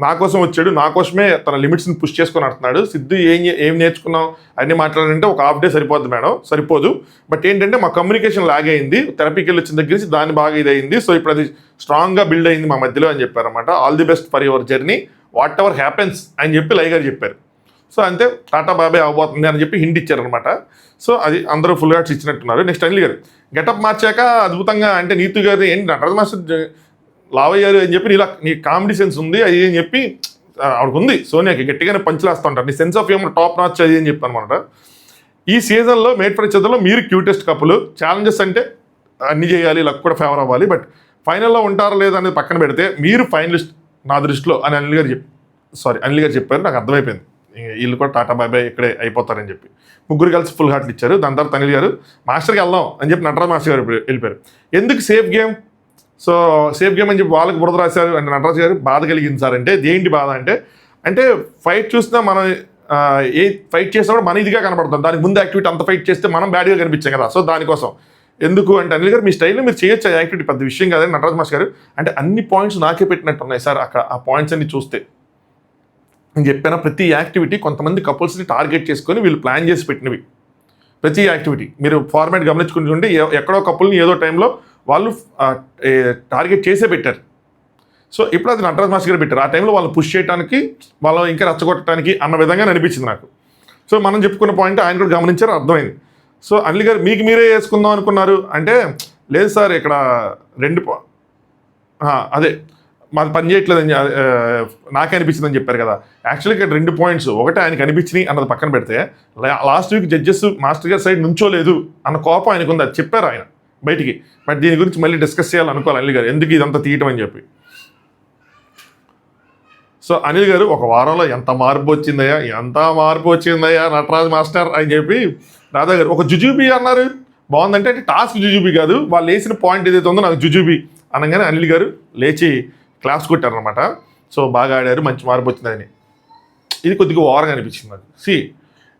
నా కోసం వచ్చాడు, నా కోసమే తన లిమిట్స్ని పుష్ చేసుకొని అంటున్నాడు. సిద్ధు ఏం నేర్చుకున్నాం అన్నీ మాట్లాడాలంటే ఒక హాఫ్ డే సరిపోద్ది మేడం, సరిపోదు, బట్ ఏంటంటే మా కమ్యూనికేషన్ లాగ్ అయింది, థెరపీకి వెళ్ళి వచ్చిన దగ్గర నుంచి దాన్ని బాగా ఇదయింది, సో ఇప్పుడు అది స్ట్రాంగ్గా బిల్డ్ అయింది మా మధ్యలో అని చెప్పారన్నమాట. All the best for your journey, what ever happens అని చెప్పి లయ గారు చెప్పారు. సో అంతే టాటా బాబాయ్ అవబోతుంది అని చెప్పి హింట్ ఇచ్చారనమాట. సో అది అందరూ ఫుల్ హార్ట్స్ ఇచ్చినట్టున్నారు. నెక్స్ట్ అనిల్ గారు గెటప్ మార్చాక అద్భుతంగా అంటే నీతు గారు ఏంటి నటరాజ్ మాస్టర్ లావయ్యారు అని చెప్పి నీ కామెడీ సెన్స్ ఉంది అది అని చెప్పి ఆవిడకు ఉంది, సోనియాకి గట్టిగానే పంచులేస్తూ ఉంటారు, నీ sense of humour top notch అది అని చెప్పి అనమాట. ఈ సీజన్లో మేడ్ ఫర్ ఈచ్ అదర్లో మీరు క్యూటెస్ట్ కపుల్, ఛాలెంజెస్ అంటే అన్ని చేయాలి, లక్ కూడా ఫేవర్ అవ్వాలి, బట్ ఫైనల్లో ఉంటారా లేదా అనేది పక్కన పెడితే మీరు ఫైనలిస్ట్ నా దృష్టిలో అని అనిల్ గారు చెప్పారు. నాకు అర్థమైపోయింది వీళ్ళు కూడా టాటా బాబాయ్ ఇక్కడే అయిపోతారని చెప్పి ముగ్గురు కలిసి ఫుల్ హార్ట్లు ఇచ్చారు. దాని తర్వాత అనిల్ గారు మాస్టర్కి వెళ్దాం అని చెప్పి నటరాజ్ మాస్టర్ గారు వెళ్ళిపోయారు. ఎందుకు safe game, so safe game అని చెప్పి వాళ్ళకి బురద రాశారు అంటే నటరాజ్ గారు బాధ కలిగింది సార్ అంటే ఏంటి బాధ అంటే ఫైట్ చూసినా మనం ఏ ఫైట్ చేసినా కూడా మన ఇదిగా కనపడుతుంది, దానికి ముందు యాక్టివిటీ అంత ఫైట్ చేస్తే మనం బ్యాడ్గా కనిపించాం కదా, సో దానికోసం ఎందుకు అంటే అనిల్ గారు మీ స్టైల్లో మీరు చేయొచ్చు ఆ యాక్టివిటీ పెద్ద విషయం కాదని నటరాజ్ మాస్టర్ గారు అంటే అన్ని పాయింట్స్ నాకే పెట్టినట్టు ఉన్నాయి సార్ అక్కడ ఆ పాయింట్స్ అన్ని చూస్తే నేను చెప్పిన ప్రతి యాక్టివిటీ కొంతమంది కపుల్స్ని టార్గెట్ చేసుకొని వీళ్ళు ప్లాన్ చేసి పెట్టినవి. ప్రతి యాక్టివిటీ మీరు ఫార్మాట్ గమనించుకుంటుంటే ఎక్కడో కపుల్ని ఏదో టైంలో వాళ్ళు టార్గెట్ చేసే పెట్టారు. సో ఇప్పుడు అది నటరాజ్ మాస్టర్ గారు పెట్టారు, ఆ టైంలో వాళ్ళు పుష్ చేయడానికి వాళ్ళు ఇంకా రెచ్చగొట్టడానికి అన్న విధంగా అనిపించింది నాకు. సో మనం చెప్పుకున్న పాయింట్ ఆయన కూడా గమనించారు, అర్థమైంది. సో అనిల్ గారు మీకు మీరే వేసుకుందాం అనుకున్నారు అంటే లేదు సార్ ఇక్కడ అదే మాది పని చేయట్లేదని నాకే అనిపించిందని చెప్పారు కదా. యాక్చువల్గా ఇక్కడ 2 పాయింట్స్, ఒకటి ఆయనకి అనిపించినాయి అన్నది పక్కన పెడితే లాస్ట్ వీక్ జడ్జెస్ మాస్టర్ గారి సైడ్ నుంచోలేదు అన్న కోపం ఆయనకు ఉంది, అది చెప్పారు ఆయన బయటికి. బట్ దీని గురించి మళ్ళీ డిస్కస్ చేయాలనుకోవాలి అనిల్ గారు ఎందుకు ఇదంతా తీయటం అని చెప్పి. సో అనిల్ గారు ఒక వారంలో ఎంత మార్పు వచ్చిందయ్యా నటరాజ్ మాస్టర్ అని చెప్పి రాధా గారు ఒక జుజుబీ అన్నారు, బాగుందంటే అంటే టాస్క్ జుజుబీ కాదు, వాళ్ళు వేసిన పాయింట్ ఏదైతే ఉందో నాకు జుజుబీ అనగానే అనిల్ గారు లేచి క్లాస్ కొట్టారనమాట. సో బాగా ఆడారు, మంచి మార్పు వచ్చిందని. ఇది కొద్దిగా ఓవర్గా అనిపించింది నాకు.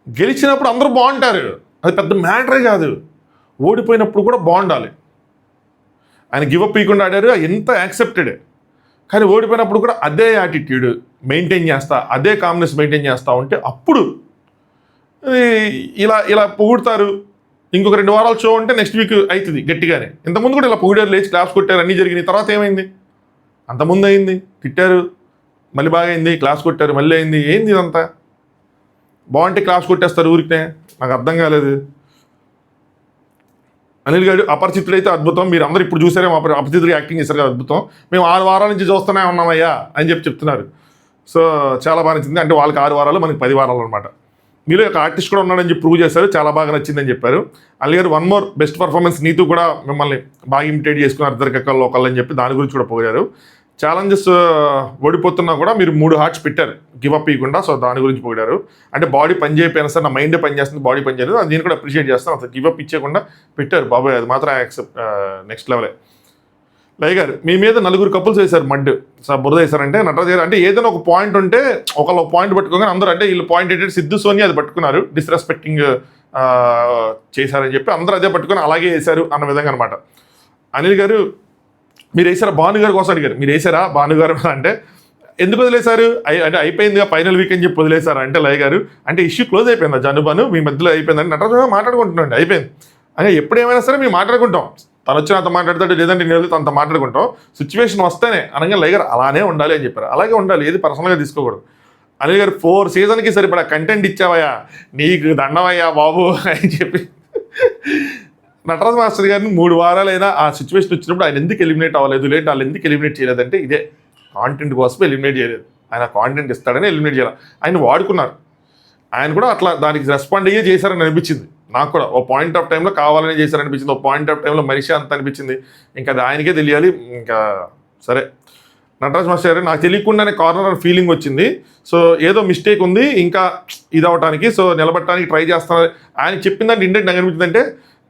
గెలిచినప్పుడు అందరూ బాగుంటారు, అది పెద్ద మ్యాటరే కాదు, ఓడిపోయినప్పుడు కూడా బాగుండాలి. ఆయన గివప్ ఇవ్వకుండా ఆడారు, ఎంత యాక్సెప్టెడ్. కానీ ఓడిపోయినప్పుడు కూడా అదే యాటిట్యూడ్ మెయింటైన్ చేస్తా, అదే కామ్నెస్ మెయింటైన్ చేస్తూ ఉంటే అప్పుడు ఇలా పొగుడతారు. ఇంకొక 2 వారాలు షో ఉంటే నెక్స్ట్ వీక్ అవుతుంది గట్టిగానే. ఇంతకుముందు కూడా ఇలా పొగిడారు, లేచి క్లాస్ కొట్టారు, అన్నీ జరిగినాయి. తర్వాత ఏమైంది, అంతకుముందు అయింది, తిట్టారు, మళ్ళీ బాగా అయింది, క్లాస్ కొట్టారు, మళ్ళీ అయింది. ఏంది ఇదంతా? బాగుంటే క్లాస్ కొట్టేస్తారు ఊరికే, నాకు అర్థం కాలేదు. అనిల్ గారు అపరిచితుడైతే అద్భుతం, మీరు అందరూ ఇప్పుడు చూసారేమో అపరిచితుడిగా యాక్టింగ్ చేశారు కదా అద్భుతం, మేము 6 వారాల నుంచి చూస్తూనే ఉన్నామయ్యా అని చెప్తున్నారు. సో చాలా బాగా నచ్చింది, అంటే వాళ్ళకి 6 వారాలు మనకి 10 వారాలు అనమాట. మీలో ఒక ఆర్టిస్ట్ కూడా ఉన్నాడని చెప్పి ప్రూవ్ చేశారు, చాలా బాగా నచ్చిందని చెప్పారు. అనిల్ గారు 1 మోర్ బెస్ట్ పర్ఫార్మెన్స్, నీతు కూడా మిమ్మల్ని బాగా ఇమిటేట్ చేసుకున్నారు, ఇద్దరికక్కలు లోకల్ అని చెప్పి దాని గురించి కూడా పోయారు. ఛాలెంజెస్ ఓడిపోతున్నా కూడా మీరు 3 హార్ట్స్ పెట్టారు గివప్ ఇవ్వకుండా, సో దాని గురించి పోయారు. అంటే బాడీ పని చేయకపోయినా సార్ నా మైండే పని చేస్తుంది, బాడీ పని చేయలేదు, దీన్ని కూడా అప్రిషియేట్ చేస్తాను. అసలు గివప్ ఇచ్చేయకుండా పెట్టారు బాబాయ్, అది మాత్రం యాక్సెప్ట్ నెక్స్ట్ లెవెలే. లయ గారు మీ మీద 4 కపుల్స్ వేశారు మడ్డు సార్, బురద వేశారంటే నటరాజ్ గారు అంటే ఏదైనా ఒక పాయింట్ ఉంటే ఒకళ్ళు పాయింట్ పట్టుకోగానే అందరూ అంటే వీళ్ళు పాయింట్ ఏంటంటే సిద్ధు సోనియా అది పట్టుకున్నారు, డిస్రెస్పెక్టింగ్ చేశారని చెప్పి అందరూ అదే పట్టుకొని అలాగే వేశారు అన్న విధంగా అనమాట. అనిల్ గారు మీరు వేసారా భానుగారి కోసం అడిగారు, మీరు వేసారా భానుగారు అంటే ఎందుకు వదిలేశారు అంటే అయిపోయిందిగా ఫైనల్ వీక్ అని చెప్పి వదిలేశారు అంటే లయ గారు అంటే ఇష్యూ క్లోజ్ అయిపోయిందా జనుబాను మీ మధ్యలో అయిపోయిందని నటరాజు మాట్లాడుకుంటున్నాండి, అయిపోయింది అంటే ఎప్పుడేమైనా సరే మేము మాట్లాడుకుంటాం, తను వచ్చి అంత మాట్లాడతాడు లేదంటే నేను వెళ్తే అంత మాట్లాడుకుంటాం, సిచ్యువేషన్ వస్తేనే అనగా లయ గారు అలానే ఉండాలి అని చెప్పారు. అలాగే ఉండాలి, ఏది పర్సనల్గా తీసుకోకూడదు. అనిల్ గారు 4 సీజన్కి సరిపడా కంటెంట్ ఇచ్చావయ్యా, నీకు దండమయ్యా బాబు అని చెప్పి నటరాజ్ మాస్టర్ గారిని 3 వారాలైనా ఆ సిచ్యువేషన్ వచ్చినప్పుడు ఆయన ఎందుకు ఎలిమినేట్ అవ్వలేదు, లేదు వాళ్ళు ఎందుకు ఎలిమినేట్ చేయలేదంటే ఇదే కాంటెంట్ కోసం ఎలిమినేట్ చేయలేదు. ఆయన కాంటెంట్ ఇస్తాడని ఎలిమినేట్ చేయాలి. ఆయన వాడుకున్నారు. ఆయన కూడా అట్లా దానికి రెస్పాండ్ అయ్యే చేశారని అనిపించింది నాకు కూడా. ఓ పాయింట్ ఆఫ్ టైంలో కావాలని చేశారనిపించింది, ఓ పాయింట్ ఆఫ్ టైంలో మనిషి అంత అనిపించింది. ఇంకా అది ఆయనకే తెలియాలి. ఇంకా సరే, నటరాజ్ మాస్టర్ గారు నాకు తెలియకుండానే కార్నర్ ఫీలింగ్ వచ్చింది. సో ఏదో మిస్టేక్ ఉంది ఇంకా ఇది అవ్వడానికి, సో నిలబెట్టడానికి ట్రై చేస్తున్నారు. ఆయన చెప్పిందంటే ఇంటెంట్ నాకు అనిపించింది అంటే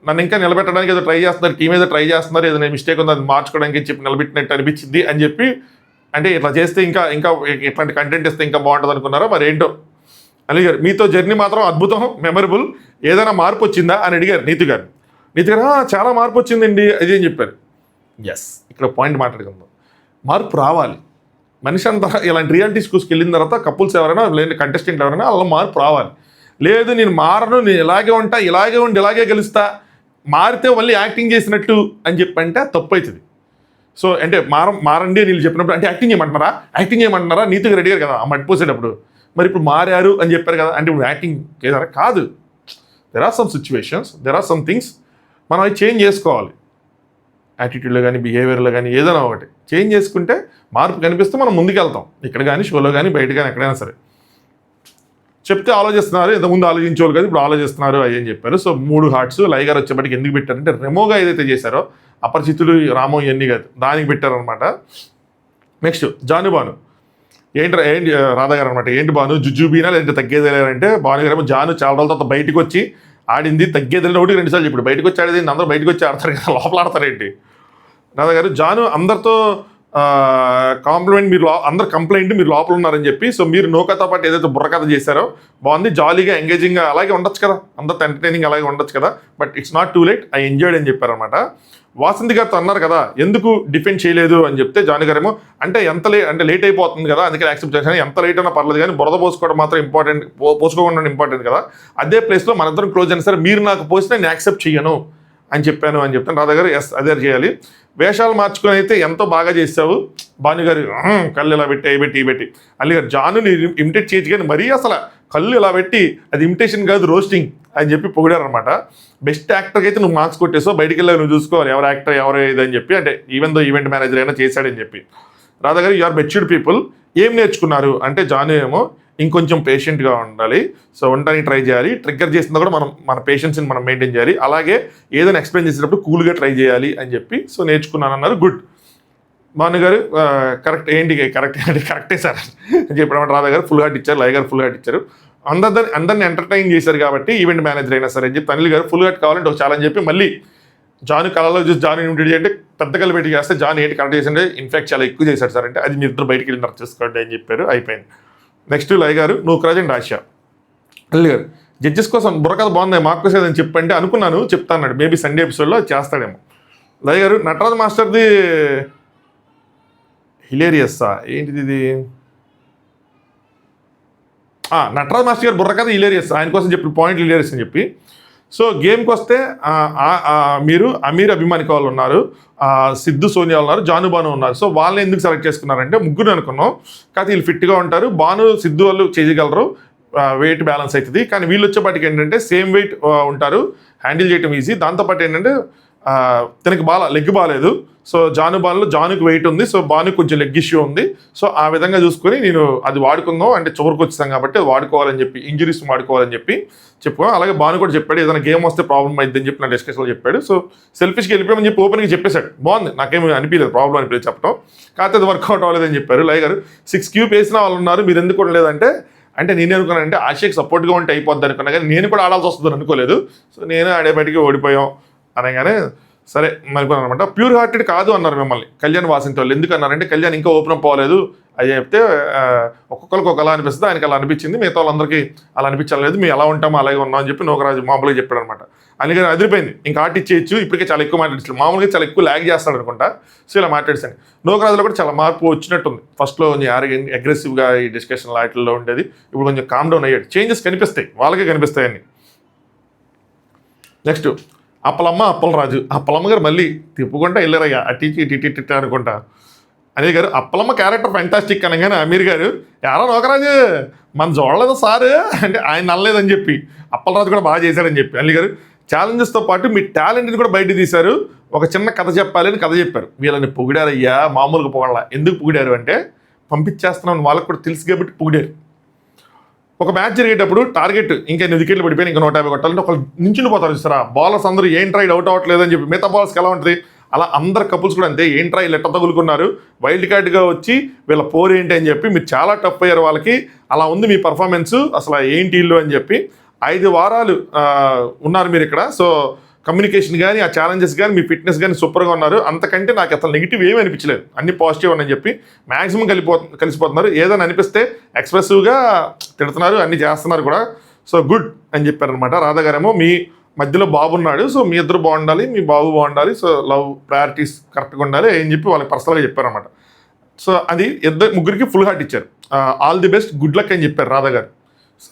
నన్ను ఇంకా నిలబెట్టడానికి ఏదో ట్రై చేస్తున్నారు, టీం ఏదో ట్రై చేస్తున్నారు, ఏదైనా మిస్టేక్ ఉంది అది మార్చుకోవడానికి చెప్పి నిలబెట్టినట్టు అనిపించింది అని చెప్పి, అంటే ఇట్లా చేస్తే ఇంకా ఇంకా ఇట్లాంటి కంటెంట్ ఇస్తే ఇంకా బాగుంటుంది అనుకున్నారో మరి ఏంటో. అలీ గారు మీతో జర్నీ మాత్రం అద్భుతం, మెమరబుల్, ఏదైనా మార్పు వచ్చిందా అని అడిగారు నీతి గారు. నీతి గారు చాలా మార్పు వచ్చిందండి అది అని చెప్పారు. ఎస్, ఇక్కడ పాయింట్ మాట్లాడుకుందాం. మార్పు రావాలి. మనిషి అంతా ఇలాంటి రియాలిటీ షోస్కి వెళ్ళిన తర్వాత కపుల్స్ ఎవరైనా లేదంటే కంటెస్టెంట్లు ఎవరైనా అలా మార్పు రావాలి. లేదు నేను మారను, నేను ఇలాగే ఉంటా, ఇలాగే ఉండి ఇలాగే గెలుస్తా, మారితే మళ్ళీ యాక్టింగ్ చేసినట్టు అని చెప్పంటే తప్పు అవుతుంది. సో అంటే మారండి అని వీళ్ళు చెప్పినప్పుడు అంటే యాక్టింగ్ చేయమంటున్నారా నీతిగా రెడీ గారు కదా ఆ మట్టిపోసేటప్పుడు. మరి ఇప్పుడు మారారు అని చెప్పారు కదా, అంటే ఇప్పుడు యాక్టింగ్ ఏదైనా కాదు. There are some situations, there are some things మనం అవి చేంజ్ చేసుకోవాలి. యాటిట్యూడ్లో కానీ బిహేవియర్లో కానీ ఏదైనా ఒకటి చేంజ్ చేసుకుంటే మార్పు కనిపిస్తే మనం ముందుకెళ్తాం. ఇక్కడ కానీ షోలో కానీ బయట కానీ ఎక్కడైనా సరే. చెప్తే ఆలోచిస్తున్నారు, ఇంతకుముందు ఆలోచించేవాళ్ళు కదా ఇప్పుడు ఆలోచిస్తున్నారు అవి అని చెప్పారు. సో 3 హార్ట్స్ లై గారు వచ్చేప్పటికి ఎందుకు పెట్టారంటే రెమోగా ఏదైతే చేశారో అపరిచితుడు రామో ఇవన్నీ కాదు దానికి పెట్టారనమాట. నెక్స్ట్ జానుబాను ఏంటి రాధా గారు అనమాట. ఏంటి బాను జుజుబీనా లేదంటే తగ్గేదేలేరంటే భాను గారు జాను చాలా రోజుల తర్వాత బయటకు వచ్చి ఆడింది, తగ్గేదేలే ఒకటి 2 సార్లు ఇప్పుడు బయటకు వచ్చి ఆడేది, అందరూ బయటకు వచ్చి ఆడతారు కదా, లోపల ఆడతారేంటి. రాధా గారు జాను అందరితో కాంప్లిమెంట్, మీరు అందరు కంప్లైంట్ మీరు లోపల ఉన్నారని చెప్పి, సో మీరు నోకతో పాటు ఏదైతే బుర్రకథ చేశారో బాగుంది, జాలీగా ఎంగేజింగ్గా అలాగే ఉండొచ్చు కదా, అందరితో ఎంటర్టైనింగ్ అలాగే ఉండొచ్చు కదా, but it's not too late, I enjoyed అని చెప్పారనమాట. వాసంతి గారితో అన్నారు కదా ఎందుకు డిఫెండ్ చేయలేదు అని చెప్తే జాను గారేమో అంటే అంటే లేట్ అయిపోతుంది కదా అందుకే యాక్సెప్ట్ చేశాను, ఎంత లేట్ అయినా పర్లేదు కానీ బురద పోసుకోవడం మాత్రం ఇంపార్టెంట్, పోసుకోకుండా ఇంపార్టెంట్ కదా, అదే ప్లేస్లో మనిద్దరం క్లోజ్ అయినా సరే మీరు నాకు పోస్తే నేను యాక్సెప్ట్ చేయను అని చెప్పాను అని చెప్తాను. రాధా గారు ఎస్ అదే చేయాలి, వేషాలు మార్చుకొని అయితే ఎంతో బాగా చేసావు భానుగారు, కళ్ళు ఇలా పెట్టి అవి పెట్టి అల్లి గారు జానుని ఇమిటేట్ చేయొచ్చు కానీ మరీ అసలు కళ్ళు ఇలా పెట్టి అది ఇమిటేషన్ కాదు రోస్టింగ్ అని చెప్పి పొగిడారనమాట. బెస్ట్ యాక్టర్కి అయితే నువ్వు మార్క్స్ కొట్టేసావు, బయటికి వెళ్ళి నువ్వు చూసుకోవాలి ఎవరు యాక్టర్ ఎవరు ఇదని చెప్పి, అంటే ఈవెన్ దో ఈవెంట్ మేనేజర్ అయినా చేశాడని చెప్పి. రాధా గారు యు ఆర్ మెచ్యూర్డ్ పీపుల్, ఏం నేర్చుకున్నారు అంటే జాను ఏమో ఇంకొంచెం పేషెంట్గా ఉండాలి, సో ఉండడానికి ట్రై చేయాలి, ట్రిగ్గర్ చేసినా కూడా మన పేషెన్స్ని మనం మెయింటైన్ చేయాలి, అలాగే ఏదైనా ఎక్స్ప్లెయిన్ చేసేటప్పుడు కూల్గా ట్రై చేయాలి అని చెప్పి సో నేర్చుకున్నాను అన్నారు. గుడ్ భాను గారు కరెక్ట్ ఏంటి కరెక్టే సార్ అని చెప్పడం. రాధా గారు ఫుల్ హార్ట్ ఇచ్చారు, లై గారు ఫుల్ హార్ట్ ఇచ్చారు, అందరిని ఎంటర్టైన్ చేశారు కాబట్టి ఈవెంట్ మేనేజర్ అయినా సరే అని చెప్పి. అనిల్ గారు ఫుల్ హార్ట్ కావాలంటే ఒక ఛాలెంజ్ చెప్పి మళ్ళీ జాను కళలో చూసి జాను ఇమిటేట్ చేయంటే పెద్ద కళ్ళు పెట్టి చేస్తే జాను ఏంటి కరెక్ట్ చేసింటే ఇన్ఫాక్ట్ చాలా ఎక్కువ చేశాడు సార్ అంటే అది మీ ఇద్దరు బయటికి వెళ్ళినారు చూసుకోండి అని చెప్పారు, అయిపోయింది. నెక్స్ట్ లై గారు నువ్వు ప్రజెంట్ ఆశ. అనిల్ గారు జడ్జెస్ కోసం బుర్రకథ బాగుంది మార్క్ అని చెప్పంటే అనుకున్నాను చెప్తాన్నాడు, మేబీ సండే ఎపిసోడ్లో చేస్తాడేమో. లై గారు నటరాజ్ మాస్టర్ది హిలేరియస్సా ఏంటిది ఇది, నటరాజ్ మాస్టర్ గారు బుర్రకథ హిలేరియస్, ఆయన కోసం చెప్పిన పాయింట్ హిలేరియస్ అని చెప్పి. సో గేమ్కి వస్తే మీరు అమీర్ అభిమానికి వాళ్ళు ఉన్నారు, సిద్ధు సోనియా ఉన్నారు, జాను బాను ఉన్నారు. సో వాళ్ళని ఎందుకు సెలెక్ట్ చేసుకున్నారంటే ముగ్గురు అనుకున్నాం, కాకపోతే వీళ్ళు ఫిట్గా ఉంటారు, బాను సిద్ధు వాళ్ళు చేయగలరు, వెయిట్ బ్యాలెన్స్ అవుతుంది, కానీ వీళ్ళు వచ్చేపాటికి ఏంటంటే సేమ్ వెయిట్ ఉంటారు, హ్యాండిల్ చేయడం ఈజీ. దాంతోపాటు ఏంటంటే తనకి లెగ్ బాగాలేదు, సో జానుకి వెయిట్ ఉంది, సో బాను కొంచెం లెగ్ ఇష్యూ ఉంది, సో ఆ విధంగా చూసుకొని నేను అది వాడుకుందాం అంటే చివరికి వచ్చేసాం కాబట్టి అది వాడుకోవాలని చెప్పి ఇంజరీస్ వాడుకోవాలని చెప్పి చెప్పుకోవాలి. అలాగే బాను కూడా చెప్పాడు ఏదైనా గేమ్ వస్తే ప్రాబ్లం అయిద్దని చెప్పి నా డిస్కషన్లో చెప్పాడు. సో సెల్ఫిష్కి వెళ్ళిపోయామని చెప్పి ఓపెన్గా చెప్పేశాడు, బాగుంది, నాకేమి అనిపించలేదు ప్రాబ్లం అనిపించలేదు చెప్పడం, కాకపోతే అది వర్కౌట్ అవ్వలేదని చెప్పారు. లై గారు 6 క్యూబ్ వేసిన వాళ్ళు ఉన్నారు మీరు ఎందుకు కూడా లేదంటే నేనే అనుకున్నానంటే ఆశకి సపోర్ట్గా ఉంటే అయిపోద్ది అనుకున్నా కానీ నేను కూడా ఆడాల్సి వస్తుందని అనుకోలేదు, సో నేను ఆడేపటికి ఓడిపోయాం అనగానే సరే అనుకున్నాను అనమాట. ప్యూర్ హార్టెడ్ కాదు అన్నారు మిమ్మల్ని కళ్యాణ్ వాసంతి వాళ్ళు, ఎందుకు అన్నారంటే కళ్యాణ్ ఇంకా ఓపెన్ అప్ అవ్వలేదు అది చెప్తే ఒక్కొక్కరికి ఒకలా అనిపిస్తుంది, ఆయనకి అలా అనిపించింది, మిగతా వాళ్ళందరికీ అలా అనిపించలేదు, మేము ఎలా ఉంటామో అలాగే ఉన్నాం అని చెప్పి నోకరాజు మామూలుగా చెప్పాడు అనమాట. అందుకని అదిరిపోయింది, ఇంకా ఆర్ట్ ఇచ్చేయచ్చు, ఇప్పటికే చాలా ఎక్కువ మాట్లాడించాడు, మామూలుగా చాలా ఎక్కువ ల్యాగ్ చేస్తాడు అనుకుంటా, సో ఇలా మాట్లాడేసాను. నోకరాజులో కూడా చాలా మార్పు వచ్చినట్టుంది, ఫస్ట్లో కొంచెం అగ్రెసివ్గా ఈ డిస్కషన్ వాటిల్లో ఉండేది, ఇప్పుడు కొంచెం కామ్ డౌన్ అయ్యాడు, చేంజెస్ కనిపిస్తాయి వాళ్ళకే కనిపిస్తాయని. నెక్స్ట్ అప్పలరాజు అప్పలమ్మ గారు మళ్ళీ తిప్పుకుంటా వెళ్ళారయ్యా అటు ఇటు అనుకుంటా. అనిల్ గారు అప్పలమ్మ క్యారెక్టర్ ఫ్యాంటాస్టిక్ అనగానే అమీర్ గారు ఎవరో నోకరాజు మన చూడలేదు సార్ అంటే ఆయన నల్లలేదని చెప్పి అప్పలరాజు కూడా బాగా చేశాడని చెప్పి. అనిల్ గారు ఛాలెంజెస్తో పాటు మీ టాలెంట్ని కూడా బయట తీశారు, ఒక చిన్న కథ చెప్పాలి అని కథ చెప్పారు. వీళ్ళని పొగిడారయ్యా, మామూలుగా పొగడాల. ఎందుకు పొగిడారు అంటే పంపించేస్తున్నాం వాళ్ళకి కూడా తెలుసు కాబట్టి పొగిడారు. ఒక మ్యాచ్ జరిగేటప్పుడు టార్గెట్ ఇంకా 8 వికెట్లు పడిపోయి ఇంకా 150 కొట్టాలంటే ఒకళ్ళు నించుండిపోతారు చూస్తారా, బౌలర్స్ అందరూ ఏంట్రా ఇది అవుట్ అవ్వట్లేదు అని చెప్పి. మిగతా బౌలర్స్కి ఎలా ఉంటుంది, అలా అందరు కపుల్స్ కూడా అంతే, ఏంట్రా వీళ్ళు ఎట్ట తగులుకున్నారు, వైల్డ్ కార్డ్గా వచ్చి వీళ్ళ పోర్ ఏంటి అని చెప్పి మీరు చాలా టఫ్ అయ్యారు వాళ్ళకి, అలా ఉంది మీ పర్ఫార్మెన్స్, అసలు ఏంటి ఇల్లు అని చెప్పి 5 వారాలు ఉన్నారు మీరు ఇక్కడ. సో కమ్యూనికేషన్ కానీ ఆ ఛాలెంజెస్ కానీ మీ ఫిట్నెస్ కానీ సూపర్గా ఉన్నారు, అంతకంటే నాకు అసలు నెగిటివ్ ఏమీ అనిపించలేదు, అన్ని పాజిటివ్ అని చెప్పి మ్యాక్సిమం కలిసిపోతున్నారు. ఏదైనా అనిపిస్తే ఎక్స్ప్రెసివ్గా తిడుతున్నారు, అన్ని చేస్తున్నారు కూడా. సో గుడ్ అని చెప్పారనమాట. రాధా గారేమో మీ మధ్యలో బాబు ఉన్నాడు, సో మీ ఇద్దరు బాగుండాలి, మీ బాబు బాగుండాలి, సో లవ్ ప్రయారిటీస్ కరెక్ట్గా ఉండాలి అని చెప్పి వాళ్ళకి పర్సనల్గా చెప్పారనమాట. సో అది ముగ్గురికి ఫుల్ హార్ట్ ఇచ్చారు. All the best, good luck అని చెప్పారు రాధా గారు.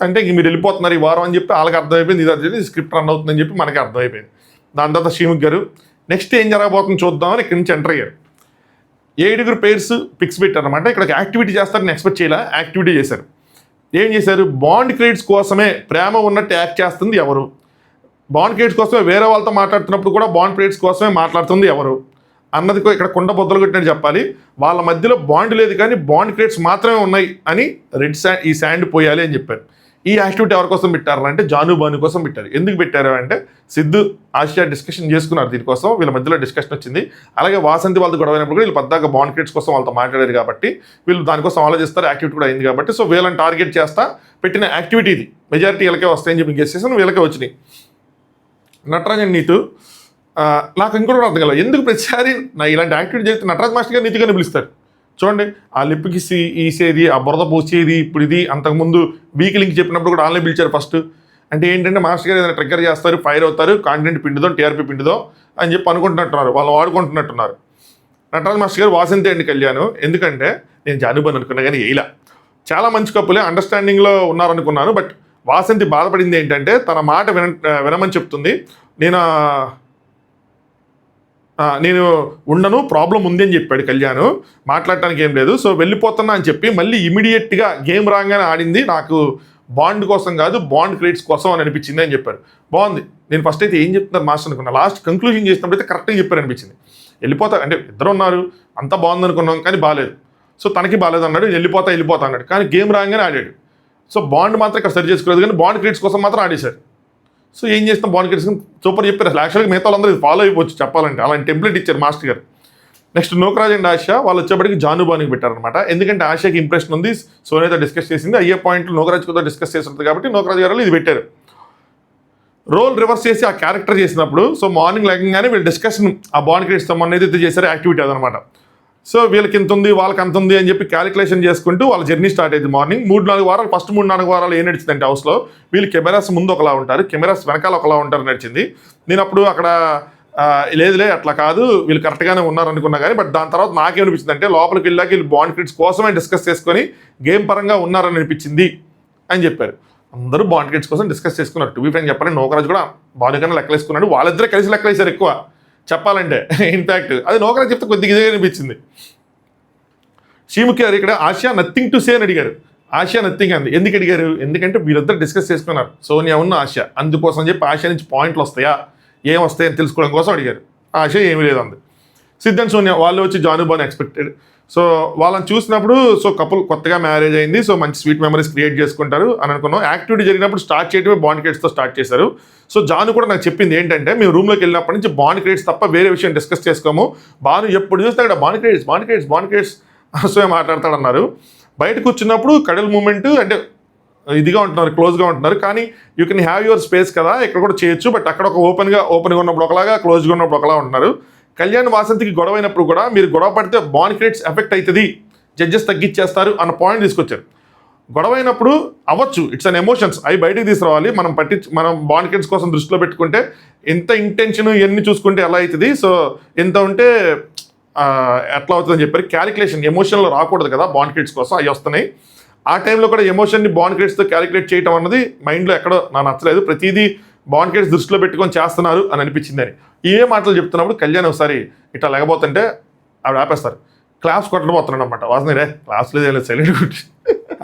అంటే ఇంక మీరు వెళ్ళిపోతున్నారు ఈ వారం అని చెప్పి వాళ్ళకి అర్థమైపోయింది, ఇది అర్థమైంది, స్క్రిప్ట్ రన్ అవుతుందని చెప్పి మనకి అర్థమైపోయింది. దాని తర్వాత శ్రీముఖ్ గారు నెక్స్ట్ ఏం జరగబోతుందో చూద్దామని ఇక్కడి నుంచి ఎంటర్ అయ్యారు. 7 పేర్స్ పిక్స్ పెట్టారనమాట. ఇక్కడ యాక్టివిటీ చేస్తారని ఎక్స్పెక్ట్ చేయాల, యాక్టివిటీ చేశారు. ఏం చేశారు, బాండ్ క్రెడిట్స్ కోసమే ప్రేమ ఉన్నట్టు యాక్ట్ చేస్తుంది ఎవరు, బాండ్ క్రెడిట్స్ కోసమే వేరే వాళ్ళతో మాట్లాడుతున్నప్పుడు కూడా బాండ్ క్రెడిట్స్ కోసమే మాట్లాడుతుంది ఎవరు అన్నది ఇక్కడ కుండ బొద్దలు కొట్టినట్టు చెప్పాలి. వాళ్ళ మధ్యలో బాండ్ లేదు కానీ బాండ్ క్రెడిట్స్ మాత్రమే ఉన్నాయి అని ఈ శాండ్ పోయాలి అని చెప్పారు. ఈ యాక్టివిటీ ఎవరి కోసం పెట్టారు అంటే జాను బాను కోసం పెట్టారు. ఎందుకు పెట్టారు అంటే సిద్ధు ఆసియా డిస్కషన్ చేసుకున్నారు దీనికోసం, వీళ్ళ మధ్యలో డిస్కషన్ వచ్చింది. అలాగే వాసంతి వాళ్ళతో గొడవ అయినప్పుడు కూడా వీళ్ళు పద్దాక బాండ్ క్రెడిట్స్ కోసం వాళ్ళతో మాట్లాడారు కాబట్టి వీళ్ళు దానికోసం ఆలోచిస్తారు, యాక్టివిటీ కూడా అయింది కాబట్టి. సో వీళ్ళని టార్గెట్ చేస్తా పెట్టిన యాక్టివిటీ ఇది. మెజారిటీ వీళ్ళకే వస్తాయని చెప్పి గెస్ చేసాను, వీళ్ళకే వచ్చినాయి. నటరాజన్ నీతు నాకు ఇంకోటి కూడా అర్థం కాలేదు, ఎందుకు ప్రతిసారి నా ఇలాంటి యాక్టివిటీ చేస్తే నటరాజ్ మాస్టర్ గారు నీతిగానే పిలుస్తారు. చూడండి, ఆ లిప్కి ఈసేది, ఆ బురద పూసేది, ఇప్పుడు ఇది, అంతకుముందు వీక్ లింక్ చెప్పినప్పుడు కూడా ఆన్లైన్ పిలిచారు ఫస్ట్. అంటే ఏంటంటే మాస్టర్ గారు ఏదైనా ట్రిగ్గర్ చేస్తారు, ఫైర్ అవుతారు, కాంటెంట్ పిండిదో టీఆర్పీ పిండిదో అని చెప్పి అనుకుంటున్నట్టున్నారు, వాళ్ళు వాడుకుంటున్నట్టున్నారు. నటరాజ్ మాస్టర్ గారు వాసంతి అండి కళ్యాణ్, ఎందుకంటే నేను జానుబాన్ అనుకున్నా కానీ ఇలా చాలా మంచి కప్పులే అండర్స్టాండింగ్లో ఉన్నారనుకున్నాను. బట్ వాసంతి బాధపడింది ఏంటంటే తన మాట వినమని చెప్తుంది, నేను ఉండను, ప్రాబ్లం ఉంది అని చెప్పాడు కళ్యాణ్, మాట్లాడటానికి ఏం లేదు, సో వెళ్ళిపోతున్నా అని చెప్పి మళ్ళీ ఇమీడియట్గా గేమ్ రాగానే ఆడింది, నాకు బాండ్ కోసం కాదు బాండ్ క్రెడిట్స్ కోసం అని అనిపించింది అని చెప్పారు. బాగుంది. నేను ఫస్ట్ అయితే ఏం చెప్తున్నారు మాస్టర్ అనుకున్నా, లాస్ట్ కంక్లూజన్ చేసినప్పుడు అయితే కరెక్ట్గా చెప్పారు అనిపించింది. వెళ్ళిపోతా అంటే ఇద్దరు ఉన్నారు, అంతా బాగుంది అనుకున్నాం కానీ బాగాలేదు, సో తనకి బాగాలేదు అన్నాడు, వెళ్ళిపోతా అన్నాడు, కానీ గేమ్ రాగానే ఆడాడు. సో బాండ్ మాత్రం ఇక్కడ సరి చేసుకోలేదు కానీ బాండ్ క్రెడిట్స్ కోసం మాత్రం ఆడేశారు. సో ఏం చేస్తాం, బాండ్ క్రెడిట్స్ సూపర్ చెప్పారు. అసలు యాక్చువల్గా మిగతా వాళ్ళందరూ ఇది ఫాలో అయిపోవచ్చు చెప్పాలంటే, అలాంటి టెంప్లెట్ ఇచ్చారు మాస్టర్ గారు. నెక్స్ట్ నోకరాజ్ అండ్ ఆశా వాళ్ళు వచ్చేప్పటికి జానుబానికి పెట్టారనమాట. ఎందుకంటే ఆశాకి ఇంప్రెషన్ ఉంది, సోనియాతో డిస్కస్ చేసింది, అయ్యే పాయింట్లు నోకరాజ్తో డిస్కస్ చేస్తుంది కాబట్టి నోకరాజ్ గారు ఇది పెట్టారు. రోల్ రివర్స్ చేసి ఆ క్యారెక్టర్ చేసినప్పుడు సో మార్నింగ్ లెగంగానే వీళ్ళు డిస్కషన్ ఆ బాండ్ క్రెడిట్స్ సంబంధించి అయితే చేశారు యాక్టివిటీ అదనమాట. సో వీళ్ళకి ఇంత ఉంది వాళ్ళకి అంత ఉంది అని చెప్పి క్యాలిక్యులేషన్ చేసుకుంటూ వాళ్ళ జర్నీ స్టార్ట్ అయింది. మార్నింగ్ 3-4 వారాలు, ఫస్ట్ 3-4 వారాలు ఏం నడిచిందంటే హౌస్లో వీళ్ళు కెమెరాస్ ముందు ఒకలా ఉంటారు, కెమెరాస్ వెనకాల ఒకలా ఉంటారు నడిచింది. నేను అప్పుడు అక్కడ లేదులే అట్లా కాదు వీళ్ళు కరెక్ట్గానే ఉన్నారనుకున్నా కానీ, బట్ దాని తర్వాత నాకేమనిపించింది అంటే లోపలికి వెళ్ళాక వీళ్ళు బాండ్ క్రెడిట్స్ కోసమే డిస్కస్ చేసుకొని గేమ్ పరంగా ఉన్నారని అనిపించింది అని చెప్పారు. అందరూ బాండ్ క్రెడిట్స్ కోసం డిస్కస్ చేసుకున్నారు. టు బి ఫ్రాంక్ చెప్పాలి, నోకరాజ్ కూడా బానుకన్నా లెక్కలేసుకున్నాడు, వాళ్ళిద్దరే కలిసి లెక్కలేసారు ఎక్కువ చెప్పాలంటే. ఇన్ఫ్యాక్ట్ అది నోకరాజ్ చెప్తే కొద్దిగా ఇదే అనిపించింది. శ్రీముఖి గారు ఇక్కడ ఆసియా నథింగ్ టు సే అని అడిగారు. ఆసియా నథింగ్ అంది. ఎందుకు అడిగారు, ఎందుకంటే వీళ్ళిద్దరు డిస్కస్ చేసుకున్నారు, సోనియా ఉన్న ఆసియా, అందుకోసం చెప్పి ఆసియా నుంచి పాయింట్లు వస్తాయా ఏం వస్తాయని తెలుసుకోవడం కోసం అడిగారు. ఆసియా ఏమీ లేదు అంది. సిద్ధ్ అండ్ సోనియా వాళ్ళు వచ్చి జానుబాన్ ఎక్స్పెక్టెడ్. సో వాళ్ళని చూసినప్పుడు సో కపుల్ కొత్తగా మ్యారేజ్ అయింది, సో మంచి స్వీట్ మెమరీస్ క్రియేట్ చేసుకుంటారు అని అనుకున్నాం. యాక్టివిటీ జరిగినప్పుడు స్టార్ట్ చేయడమే బాండ్ క్రెడిట్స్తో స్టార్ట్ చేశారు. సో జాను కూడా నాకు చెప్పింది ఏంటంటే మేము రూమ్లోకి వెళ్ళినప్పటి నుంచి బాండ్ క్రెడిట్స్ తప్ప వేరే విషయం డిస్కస్ చేసుకోము, బాను ఎప్పుడు చూస్తే అక్కడ బాండ్ క్రెడిట్స్ సో మాట్లాడతాడన్నారు. బయట కూర్చున్నప్పుడు కడల్ మూమెంట్ అంటే ఇదిగా ఉంటున్నారు, క్లోజ్గా ఉంటున్నారు, కానీ you can have your space కదా, ఇక్కడ కూడా చేయొచ్చు, బట్ అక్కడ ఒక ఓపెన్గా ఉన్నప్పుడు ఒకలాగా, క్లోజ్గా ఉన్నప్పుడు ఒకలా ఉంటున్నారు. కళ్యాణ్ వాసంతికి గొడవ అయినప్పుడు కూడా మీరు గొడవ పడితే బాండ్ క్రెడిట్స్ ఎఫెక్ట్ అవుతుంది, జడ్జెస్ తగ్గించేస్తారు అన్న పాయింట్ తీసుకొచ్చారు. గొడవ అయినప్పుడు అవ్వచ్చు, ఇట్స్ అన్ ఎమోషన్స్, అవి బయటికి తీసుకురావాలి. మనం బాండ్ క్రెడిట్స్ కోసం దృష్టిలో పెట్టుకుంటే ఎంత ఇంటెన్షన్ ఇవన్నీ చూసుకుంటే ఎలా అవుతుంది, సో ఎంత ఉంటే ఎట్లా అవుతుందని చెప్పారు. క్యాలిక్యులేషన్ ఎమోషన్లో రాకూడదు కదా బాండ్ క్రెడిట్స్ కోసం, అవి వస్తున్నాయి. ఆ టైంలో కూడా ఎమోషన్ని బాండ్ క్రెడిట్స్తో క్యాలిక్యులేట్ చేయడం అన్నది మైండ్లో ఎక్కడో నాకు నచ్చలేదు. ప్రతిదీ బాండ్ క్రెడిట్స్ దృష్టిలో పెట్టుకొని చేస్తున్నారు అని అనిపించిందని ఏ మాటలు చెప్తున్నప్పుడు కళ్యాణ్ ఒకసారి ఇట్లా లేకపోతుంటే ఆవిడ ఆపేస్తారు, క్లాస్ కొట్టబోతున్నాడు అనమాట. వాసన రే క్లాస్ లేదు సైలెంట్ కొట్టి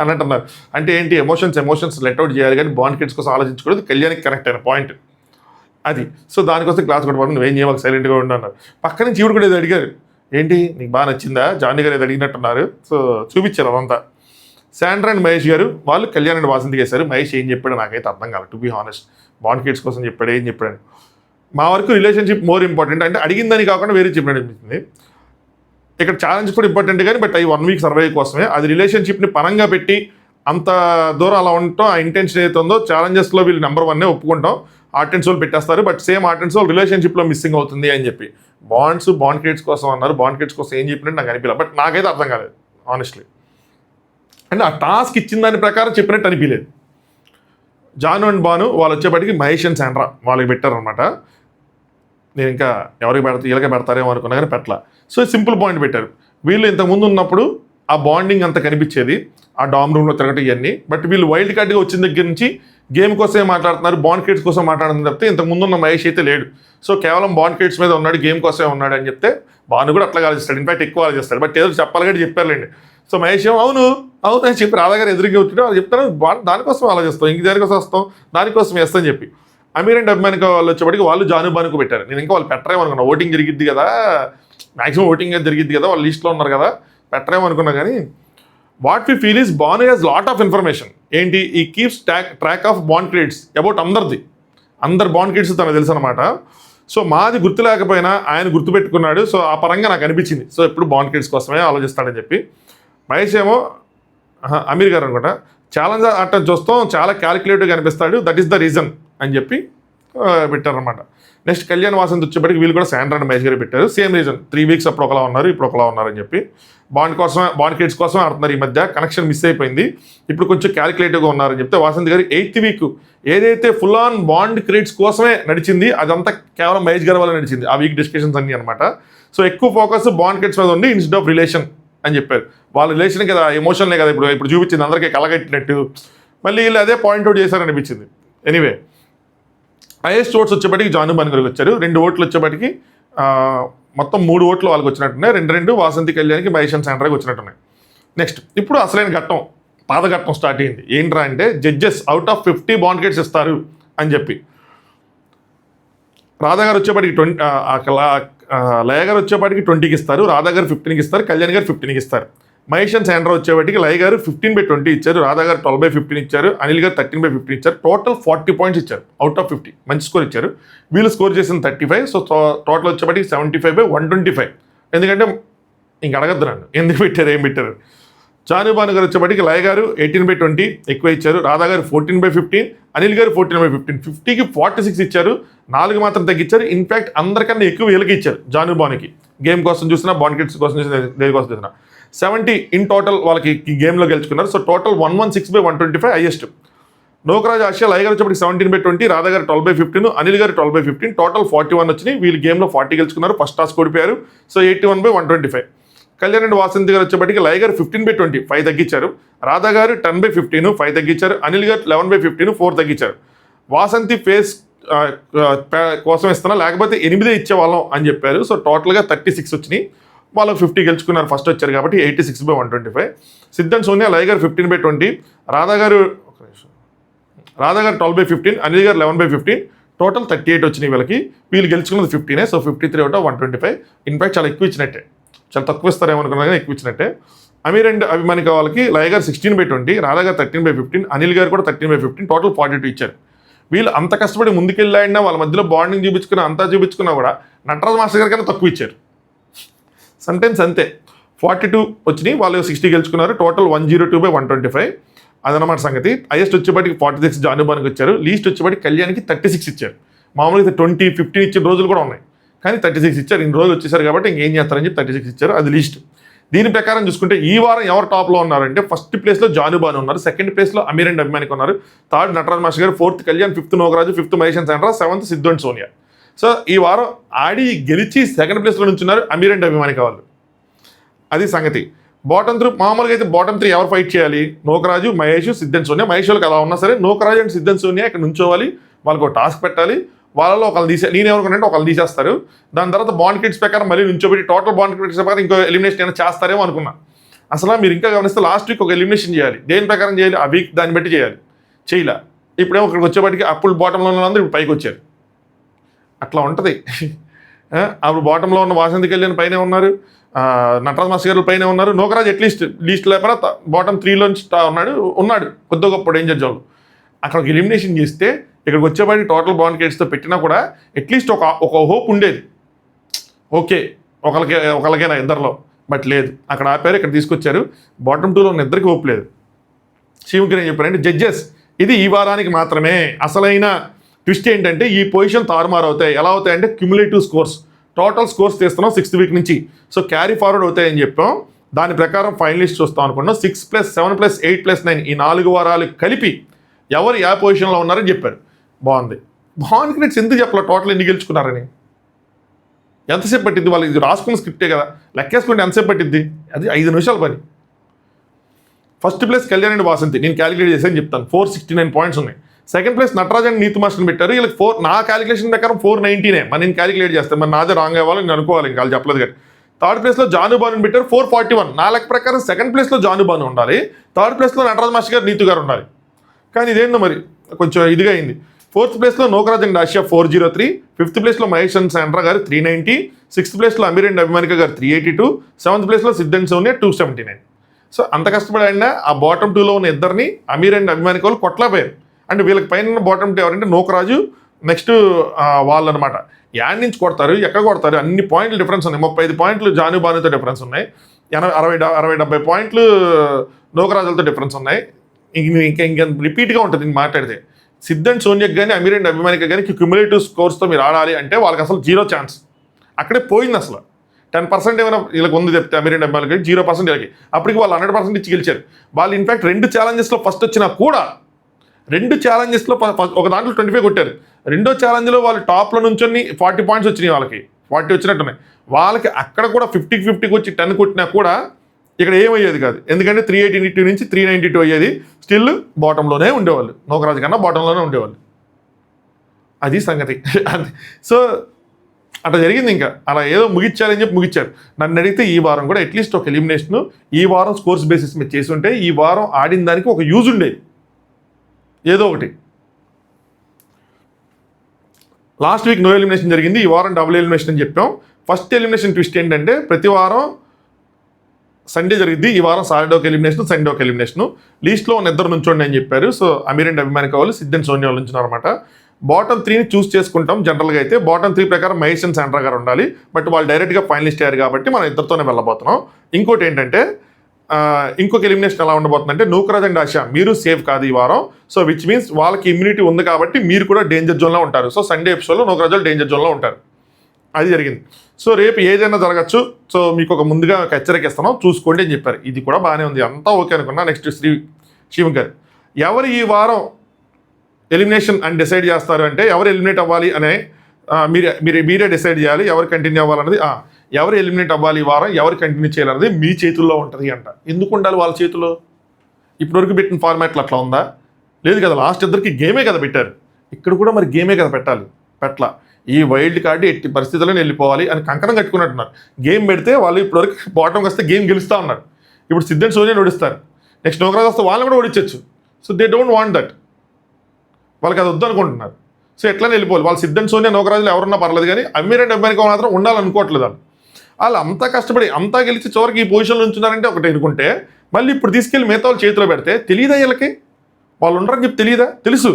అన్నట్టున్నారు. అంటే ఏంటి, ఎమోషన్స్ లెట్ అవుట్ చేయాలి కానీ బాండ్ క్రెడిట్స్ కోసం ఆలోచించకూడదు. కళ్యాణ్కి కనెక్ట్ అయిన పాయింట్. అది. సో దానికోసం క్లాస్ కొట్టబడి నువ్వేం చేయవాలి సైలెంట్గా ఉండు అన్నారు. పక్క నుంచి ఈవిడ కూడా ఏదో అడిగారు, ఏంటి నీకు బాగా నచ్చిందా, జానీ గారు ఏదో అడిగినట్టున్నారు. సో చూపించారు అదంతా. శాండ్రా అండ్ మహేష్ గారు వాళ్ళు కళ్యాణ్ అండ్ వాసంతి చేశారు. మహేష్ ఏం చెప్పాడు నాకైతే అర్థం కాలేదు, to be honest. Bond kids కోసం చెప్పాడు, ఏం చెప్పాడు. మా వరకు రిలేషన్షిప్ మోర్ ఇంపార్టెంట్, అంటే అడిగిందని కాకుండా వేరే చెప్పినట్టు అనిపిస్తుంది. ఇక్కడ ఛాలెంజ్ కూడా ఇంపార్టెంట్ కానీ బట్ అవి 1 వీక్ సర్వైవ్ కోసమే. అది రిలేషన్షిప్ని పరంగా పెట్టి అంత దూరం అలా ఉండటం, ఆ ఇంటెన్షన్ ఏదైతే ఉందో ఛాలెంజెస్లో వీళ్ళు నెంబర్ 1 ఒప్పుకుంటాం, ఆర్ట్ అండ్ సోల్ పెట్టేస్తారు. But same art and soul రిలేషన్షిప్లో మిస్సింగ్ అవుతుంది అని చెప్పి బాండ్ క్రియేట్స్ కోసం అన్నారు. బాండ్ క్రియేట్స్ కోసం ఏం చెప్పినట్టు నాకు అనిపించలేదు, బట్ నాకైతే అర్థం కాలేదు ఆనెస్ట్లీ. అంటే ఆ టాస్క్ ఇచ్చిన దాని ప్రకారం చెప్పినట్టు అనిపించలేదు. జాను అండ్ బాను వాళ్ళు వచ్చేప్పటికి మహేష్ అండ్ శాండ్రా వాళ్ళకి పెట్టారనమాట. నేను ఇంకా ఎవరికి వీళ్ళకే పెడతారేమో అనుకున్నా కానీ పెట్టలా. సో సింపుల్ పాయింట్ పెట్టారు. వీళ్ళు ఇంతకుముందు ఉన్నప్పుడు ఆ బాండింగ్ అంత కనిపించేది, ఆ డామ్ రూమ్లో తిరగటం ఇవన్నీ. బట్ వీళ్ళు వైల్డ్ కార్డ్గా వచ్చిన దగ్గర నుంచి గేమ్ కోసమే మాట్లాడుతున్నారు, బాండ్ క్రియేట్స్ కోసం మాట్లాడుతున్నారు తప్పితే ఇంతకుముందు ఉన్న మహేష్ అయితే లేడు. సో కేవలం బాండ్ క్రియేట్స్ మీద ఉన్నాడు, గేమ్ కోసమే ఉన్నాడు అని చెప్తే బాను కూడా అట్లా ఆలోచిస్తాడు, ఇన్ఫాక్ట్ ఎక్కువ ఆలోచిస్తాడు. బట్ ఏదో చెప్పాలి కానీ చెప్పారులేండి. సో మహేష్ ఏమో అవును అని చెప్పి రాధా గారు ఎదురుగా వచ్చాడు, వాళ్ళు చెప్తాను దానికోసం ఆలోచిస్తాం, ఇంక దానికోసం వస్తాం, దానికోసం వేస్తామని చెప్పి. అమీర్ అండ్ అభిమానికి వాళ్ళు వచ్చేప్పటికి వాళ్ళు జాను బానుకు పెట్టారు. నేను ఇంకా వాళ్ళు పెట్టరేమో అనుకున్నా, ఓటింగ్ జరిగిద్ది కదా, మ్యాక్సిమం ఓటింగ్ జరిగిద్ది కదా, వాళ్ళు లిస్ట్లో ఉన్నారు కదా, పెట్టరేమో అనుకున్నా. కానీ what we feel is Banu has lot of information. ఏంటి, ఈ keeps track of bond creates about అందరు బాండ్ క్రియేట్స్ తనకు తెలుసు అనమాట. సో మాది గుర్తు లేకపోయినా ఆయన గుర్తుపెట్టుకున్నాడు. సో ఆ పరంగా నాకు అనిపించింది. సో ఎప్పుడు బాండ్ క్రియేట్స్ కోసమే ఆలోచిస్తాడని చెప్పి. మహేష్ ఏమో అమీర్ గారు అనుకుంటా, ఛాలెంజ్ అట్లా చూస్తాం, చాలా క్యాలిక్యులేటివ్గా అనిపిస్తాడు, దట్ ఈస్ ద రీజన్ అని చెప్పి పెట్టారనమాట. నెక్స్ట్ కళ్యాణ్ వాసంతి వచ్చేప్పటికి వీళ్ళు కూడా శాండ్రా అండ్ మహేష్ గారు పెట్టారు. సేమ్ రీజన్, 3 వీక్స్ అప్పుడు ఒకలా ఉన్నారు, ఇప్పుడు ఒకలా ఉన్నారని చెప్పి. బాండ్ కిడ్స్ కోసం ఆడుతున్నారు. ఈ మధ్య కనెక్షన్ మిస్ అయిపోయింది, ఇప్పుడు కొంచెం క్యాలిక్యులేటివ్గా ఉన్నారని చెప్తే వాసంతి గారు 8th వీక్ ఏదైతే ఫుల్ ఆన్ బాండ్ క్రియేట్స్ కోసమే నడిచింది అదంతా కేవలం మహేష్ గారి వల్ల నడిచింది, ఆ వీక్ డిస్కషన్స్ అన్నీ అనమాట. సో ఎక్కువ ఫోకస్ బాండ్ కిడ్స్ మీద ఉంది ఇన్స్టెడ్ ఆఫ్ రిలేషన్ అని చెప్పారు. వాళ్ళ రిలేషన్ కదా, ఎమోషన్లే కదా ఇప్పుడు చూపించింది అందరికీ కలగట్టినట్టు. మళ్ళీ వీళ్ళు అదే పాయింట్అవుట్ చేశారనిపించింది. ఎనీవే హైయెస్ట్ ఓట్స్ వచ్చేప్పటికి జాను బాను గారికి వచ్చారు. 2 ఓట్లు వచ్చేప్పటికి మొత్తం 3 ఓట్లు వాళ్ళకి వచ్చినట్టున్నాయి. 2 వాసంతి కళ్యాణ్కి మహేష్ అండ్ శాండ్రాకి వచ్చినట్టున్నాయి. నెక్స్ట్ ఇప్పుడు అసలైన ఘట్టం, పాత ఘట్టం స్టార్ట్ అయింది. ఏంట్రా అంటే judges out of 50 bond kids ఇస్తారు అని చెప్పి. రాధా గారు వచ్చేప్పటికి 20, లయ గారు వచ్చేప్పటికి 20కి ఇస్తారు, రాధా గారు 15కి ఇస్తారు, కళ్యాణ్ గారు 15కి ఇస్తారు. మహేష్ అండ్ శాండ్రా వచ్చేప్పటికి లయ గారు 15/20 ఇచ్చారు, రాధా గారు 12/15 ఇచ్చారు, అనిల్ గారు 13/15 ఇచ్చారు. టోటల్ 40 పాయింట్స్ ఇచ్చారు అవుట్ ఆఫ్ 50, మంచి స్కోర్ ఇచ్చారు. వీళ్ళు స్కోర్ చేసిన 35. సో టోటల్ వచ్చేప్పటికి 75/125. ఎందుకంటే ఇంక అడగద్దు నన్ను ఎందుకు పెట్టారు, ఏం పెట్టారు. జాను బాను గారు వచ్చేప్పటికి లయ గారు 18/20 ఎక్కువ ఇచ్చారు, రాధా గారు 14/15, అనిల్ గారు 14/15. 50కి 46 ఇచ్చారు, 4 మాత్రం తగ్గించారు. ఇన్ఫాక్ట్ అందరికన్నా ఎక్కువ వీళ్ళకి ఇచ్చారు జాను బానుకి. గేమ్ కోసం చూసినా, బాండ్ కిడ్స్ కోసం చూసినా, దేనికోసం చూసినా 70 ఇన్ టోటల్ వాళ్ళకి ఈ గేమ్లో గెలుచుకున్నారు. So total 116/125 highest. నోకరాజ్ ఆసియా లయ గారు వచ్చేప్పటికి 17/20, రాధా గారు 12/15, అనిల్ గారు 12/15. టోటల్ 41 వచ్చినాయి. వీళ్ళు గేమ్లో 40 గెలుచుకున్నారు, ఫస్ట్ టాస్క్ ఓడిపోయారు. సో 81/125. కళ్యాణ్ అండ్ వాసంతి గారు వచ్చేప్పటికి లయ గారు 15/20 5 తగ్గించారు, రాధా గారు 10/15 5 తగ్గించారు, అనిల్ గారు 11/15 4 తగ్గించారు. వాసంతి ఫేస్ కోసం ఇస్తున్నా, లేకపోతే 8 ఇచ్చేవాళ్ళం అని చెప్పారు. సో టోటల్గా 36 వచ్చినాయి. వాళ్ళు 50 గెలుచుకున్నారు, ఫస్ట్ వచ్చారు కాబట్టి 86/125. సిద్ధన్ సోనియా లయ గారు 15/20, రాధా గారు 12/15, అనిల్ గారు 11/15. టోటల్ 38 వచ్చినాయి వీళ్ళకి. వీళ్ళు గెలుచుకున్నది 15. సో 53/125. ఇన్ఫాక్ట్ చాలా ఎక్కువ ఇచ్చినట్టే, చాలా తక్కువ ఇస్తారేమనుకున్నా కానీ ఎక్కువ ఇచ్చినట్టే. అమీర్ అండ్ అభిమానిక వాళ్ళకి లయ గారు 16/20, రాధా గారు 13/15, అనిల్ గారు కూడా 13/15. టోటల్ 42 ఇచ్చారు. వీళ్ళు అంత కష్టపడి ముందుకెళ్ళాడినా వాళ్ళ మధ్యలో బాండింగ్ చూపించుకున్నా, అంతా చూపించుకున్నా కూడా నటరాజ్ మాస్టర్ గారి కన్నా తక్కువ ఇచ్చారు. సంటైమ్స్ అంతే. 42 వచ్చినాయి, వాళ్ళు 60 గెలుచుకున్నారు. టోటల్ 102/125. అదనమాట సంగతి. హైయెస్ట్ వచ్చేప్పటికి 46 జాను బానుకి వచ్చారు. లీస్ట్ వచ్చేప్పటికి కళ్యాణ్కి 36 ఇచ్చారు. మామూలుగా 20, 15 ఇచ్చిన రోజులు కూడా ఉన్నాయి, కానీ 36 ఇచ్చారు. ఇన్ని రోజులు వచ్చేసారు కాబట్టి ఇంకేం చేస్తారని చెప్పి 36 ఇచ్చారు. అది లీస్ట్. దీని ప్రకారం చూసుకుంటే ఈ వారం ఎవరు టాప్లో ఉన్నారంటే ఫస్ట్ ప్లేస్లో జాను బాను ఉన్నారు, సెకండ్ ప్లేస్లో అమీర్ అండ్ అభిమానికి ఉన్నారు, థర్డ్ నటరాజ్ మాస్టర్ గారు, 4th Kalyan, 5th Nogaraju, 5th Mahesh and Sandra, 7th Siddhu and Sonia. So ఈ వారం ఆడి గెలిచి సెకండ్ ప్లేస్లో నుంచున్నారు అమీర్ అండ్ అభిమానిక వాళ్ళు. అది సంగతి. బాటమ్ 3 మామూలుగా అయితే బాటమ్ 3 ఎవరు ఫైట్ చేయాలి? నోకరాజు, మహేష్, సిద్ధన్ సోనియా. మహేష్ వాళ్ళకి అలా ఉన్నా సరే నోకరాజు అండ్ సిద్ధన్ సోనియా ఇక్కడ నుంచోవాలి, వాళ్ళకి ఒక టాస్క్ పెట్టాలి. వాళ్ళలో ఒకళ్ళు నేను ఎవరుకుంటే ఒకళ్ళు తీసేస్తారు. దాని తర్వాత బాండ్ కిడ్స్ ప్రకారం మళ్ళీ నుంచోబెట్టి టోటల్ బాండ్ కిడ్స్ ప్రకారం ఇంకో ఎలిమినేషన్ ఏమైనా చేస్తారేమో అనుకున్నా. అసలు మీరు ఇంకా గమనిస్తే లాస్ట్ వీక్ ఒక ఎలిమినేషన్ చేయాలి, దేని ప్రకారం చేయాలి? ఆ వీక్ దాన్ని బట్టి చేయాలి, చేయలే. ఇప్పుడేమో ఇక్కడికి వచ్చేప్పటికి అప్పుడు బాటంలో ఉన్న అందరూ ఇప్పుడు పైకి వచ్చారు. అట్లా ఉంటుంది. అప్పుడు బాటంలో ఉన్న వాసంతి కళ్యాణ్ పైనే ఉన్నారు, నటరాజ్ మాస్టర్ గారు పైన ఉన్నారు, నూకరాజ్ అట్లీస్ట్ లీస్ట్ లేకపోతే బాటమ్ 3లోంచి ఉన్నాడు కొద్ది గొప్ప డేంజర్ జోన్లో. అక్కడ ఒక ఎలిమినేషన్ చేస్తే ఇక్కడికి వచ్చేపాటి టోటల్ బాండ్ కేట్స్తో పెట్టినా కూడా అట్లీస్ట్ ఒక హోప్ ఉండేది. ఓకే ఒకళ్ళకైనా ఇద్దరిలో, బట్ లేదు, అక్కడ ఆపారు, ఇక్కడ తీసుకొచ్చారు. బాటమ్ 2లో ఉన్న ఇద్దరికి హోప్ లేదు. శివకి ఏం చెప్పారంటే జడ్జెస్ ఇది ఈ వారానికి మాత్రమే, అసలైన ట్విస్ట్ ఏంటంటే ఈ పొజిషన్ తారుమారు అవుతాయి. ఎలా అవుతాయంటే క్యుములేటివ్ స్కోర్స్, టోటల్ స్కోర్స్ తీస్తున్నాం 6th వీక్ నుంచి, సో క్యారీ ఫార్వర్డ్ అవుతాయని చెప్పాం. దాని ప్రకారం ఫైనలిస్ట్ చూస్తాం అనుకున్నాం. 6+7+8+9 ఈ 4 వారాలు కలిపి ఎవరు ఏ పొజిషన్లో ఉన్నారని చెప్పారు. బాగుంది. బాగుంది క్రికెట్స్ ఎందుకు చెప్పాలి టోటల్ ఎన్ని గెలుచుకున్నారని? ఎంతసేపు పట్టిద్ది? వాళ్ళు ఇది రాసుకున్న స్క్రిప్టే కదా, లెక్కేసుకుంటే ఎంతసేపు పట్టిద్ది? అది 5 నిమిషాల పని. First place Kalyan and Vasanthi, నేను క్యాలిక్యులేట్ చేశాను చెప్తాను, 469 పాయింట్స్ ఉన్నాయి. Second place Nataraj and Neetu మాస్టర్ని పెట్టారు, వీళ్ళకి నా క్యాలిక్యులేషన్ ప్రకారం 490. మరి నేను క్యాలిక్యులేట్ చేస్తాను, మరి నాదే రాంగ్ అవ్వాలి నేను అనుకోవాలి, ఇంకా వాళ్ళు చెప్పలేదు కానీ. థర్డ్ ప్లేస్లో జానుబాను పెట్టారు 441. నా లెక్క ప్రకారం సెకండ్ ప్లేస్లో జానుబాను ఉండాలి, థర్డ్ ప్లేస్లో నటరాజ్ మాస్టర్ గారు నీతు గారు ఉండాలి. కానీ ఇదేందో మరి కొంచెం ఇదిగా అయింది. ఫోర్త్ ప్లేస్లో నోకరాజ్ అండ్ ఆసియా 403, ఫిఫ్త్ ప్లేస్లో మహేష్ అండ్ సాండ్రా గారు 390, సిక్స్త్ ప్లేస్లో అమీర్ అండ్ అభిమానిక గారు 382, సెవెంత్ ప్లేస్లో సిద్ధ్ అండ్ సోనియా 279. సో అంత కష్టపడి ఆ బాటమ్ 2లో ఉన్న ఇద్దరిని అమీర్ అండ్ అభిమానిక వాళ్ళు కొట్లాపోయారు. అంటే వీళ్ళకి పైన బాటమ్ 2 ఎవరంటే నోకరాజు, నెక్స్ట్ వాళ్ళు అనమాట. యాడ్ నుంచి కొడతారు, ఎక్కడ కొడతారు, అన్ని పాయింట్లు డిఫరెన్స్ ఉన్నాయి. 35 పాయింట్లు జాను బానుతో డిఫరెన్స్ ఉన్నాయి, 60-70 పాయింట్లు నోకరాజులతో డిఫరెన్స్ ఉన్నాయి. ఇంకా రిపీట్గా ఉంటుంది నేను మాట్లాడితే. సిద్ధ్ అండ్ సోనియాకి కానీ అమీర్ అండ్ అభిమానిక కానీ క్యుములేటివ్ స్కోర్స్తో మీరు ఆడాలి అంటే వాళ్ళకి అసలు 0 ఛాన్స్. అక్కడే పోయింది అసలు. 10% ఏమైనా వీళ్ళకి ఉంది చెప్తే అమీర్ అండ్ అభిమానిక 0% వీళ్ళకి. అప్పటికి వాళ్ళు 100% ఇచ్చి గెలిచారు. వాళ్ళు ఇన్ఫాక్ట్ 2 ఛాలెంజెస్లో ఫస్ట్ వచ్చినా కూడా 2 ఛాలెంజెస్లో ఒక దాంట్లో 25 కొట్టారు. రెండో ఛాలెంజ్లో వాళ్ళు టాప్లో నుంచొని 40 పాయింట్స్ వచ్చినాయి, వాళ్ళకి 40 వచ్చినట్టున్నాయి. వాళ్ళకి అక్కడ కూడా 50-50 వచ్చి 10 కొట్టినా కూడా ఇక్కడ ఏమయ్యేది కాదు, ఎందుకంటే 382 నుంచి 392 అయ్యేది. స్టిల్ బాటంలోనే ఉండేవాళ్ళు, నోకరాజు కన్నా బాటంలోనే ఉండేవాళ్ళు. అది సంగతి. సో అట్లా జరిగింది. ఇంకా అలా ఏదో ముగిచ్చారని చెప్పి ముగిచ్చారు. నన్ను అడిగితే ఈ వారం కూడా అట్లీస్ట్ ఒక ఎలిమినేషన్ ఈ వారం స్కోర్స్ బేసిస్ మీద చేసి ఉంటే ఈ వారం ఆడిన దానికి ఒక యూజ్ ఉండేది ఏదో ఒకటి. లాస్ట్ వీక్ నో ఎలిమినేషన్ జరిగింది, ఈ వారం డబుల్ ఎలిమినేషన్ అని చెప్పాం. ఫస్ట్ ఎలిమినేషన్ ట్విస్ట్ ఏంటంటే ప్రతి వారం సండే జరిగింది, ఈ వారం సాటర్డే ఒక ఎలిమినేషన్, సండే ఒక ఎలిమినేషన్. లీస్ట్లో ఉన్న ఇద్దరు నుంచోండి అని చెప్పారు. సో అమీర్ అండ్ అభిమానిక వాళ్ళు సిద్ధ్ అండ్ సోనియా వాళ్ళు నుంచున్నారు అనమాట. బాటమ్ 3ని చూస్ చేసుకుంటాం జనరల్గా అయితే. బాటమ్ 3 ప్రకారం మహేష్ అండ్ సాండ్రా గారు ఉండాలి, బట్ వాళ్ళు డైరెక్ట్గా ఫైనలిస్ట్ అయ్యారు కాబట్టి మనం ఇద్దరితోనే వెళ్ళబోతున్నాం. ఇంకోటి ఏంటంటే ఇంకొక ఎలిమినేషన్ ఎలా ఉండబోతుందంటే నూకరాజ్ అండ్ ఆశా మీరు సేఫ్ కాదు ఈ వారం. సో విచ్ మీన్స్ వాళ్ళకి ఇమ్యూనిటీ ఉంది కాబట్టి మీరు కూడా డేంజర్ జోన్లో ఉంటారు. సో సండే ఎపిసోడ్లో నూకరాజు డేంజర్ జోన్లో ఉంటారు. అది జరిగింది. సో రేపు ఏదైనా జరగచ్చు, సో మీకు ఒక ముందుగా ఒక హెచ్చరిక ఇస్తున్నాం చూసుకోండి అని చెప్పారు. ఇది కూడా బాగానే ఉంది, అంతా ఓకే అనుకున్నా. నెక్స్ట్ శివం గారు ఎవరు ఈ వారం ఎలిమినేషన్ అని డిసైడ్ చేస్తారు అంటే ఎవరు ఎలిమినేట్ అవ్వాలి అనే మీరే డిసైడ్ చేయాలి. ఎవరు కంటిన్యూ అవ్వాలన్నది, ఎవరు ఎలిమినేట్ అవ్వాలి ఈ వారం, ఎవరు కంటిన్యూ చేయాలన్నది మీ చేతుల్లో ఉంటుంది అంట. ఎందుకు ఉండాలి వాళ్ళ చేతుల్లో? ఇప్పటివరకు పెట్టిన ఫార్మాట్లు అట్లా ఉందా? లేదు కదా. లాస్ట్ ఇద్దరికి గేమే కదా పెట్టారు, ఇక్కడ కూడా మరి గేమే కదా పెట్టాలి. పెట్ల ఈ వైల్డ్ కార్డు ఎట్టి పరిస్థితుల్లో వెళ్ళిపోవాలి అని కంకణం కట్టుకున్నట్టున్నారు. గేమ్ పెడితే వాళ్ళు ఇప్పటివరకు బాటంకి వస్తే గేమ్ గెలుస్తూ ఉన్నారు. ఇప్పుడు సిద్ధ్ అండ్ సోనియాని ఓడిస్తారు, నెక్స్ట్ నోకరాజ్ వస్తే వాళ్ళని కూడా ఓడించవచ్చు. So they don't want that, వాళ్ళకి అది వద్దు అనుకుంటున్నారు. సో ఎట్లనే వెళ్ళిపోవాలి. వాళ్ళు సిద్ధ్ అండ్ సోనియా నోకరాజులు ఎవరున్నా పర్లేదు, కానీ అమీర్ అండ్ అభిమానిక మాత్రం ఉండాలనుకోవట్లేదు. వాళ్ళు అంతా కష్టపడి అంతా గెలిచి చివరికి ఈ పొజిషన్లో ఉంచున్నారంటే ఒకటి అనుకుంటే, మళ్ళీ ఇప్పుడు తీసుకెళ్ళి మిగతా వాళ్ళు చేతిలో పెడితే తెలియదా వీళ్ళకి వాళ్ళు ఉండరని చెప్పి తెలియదా? తెలుసు.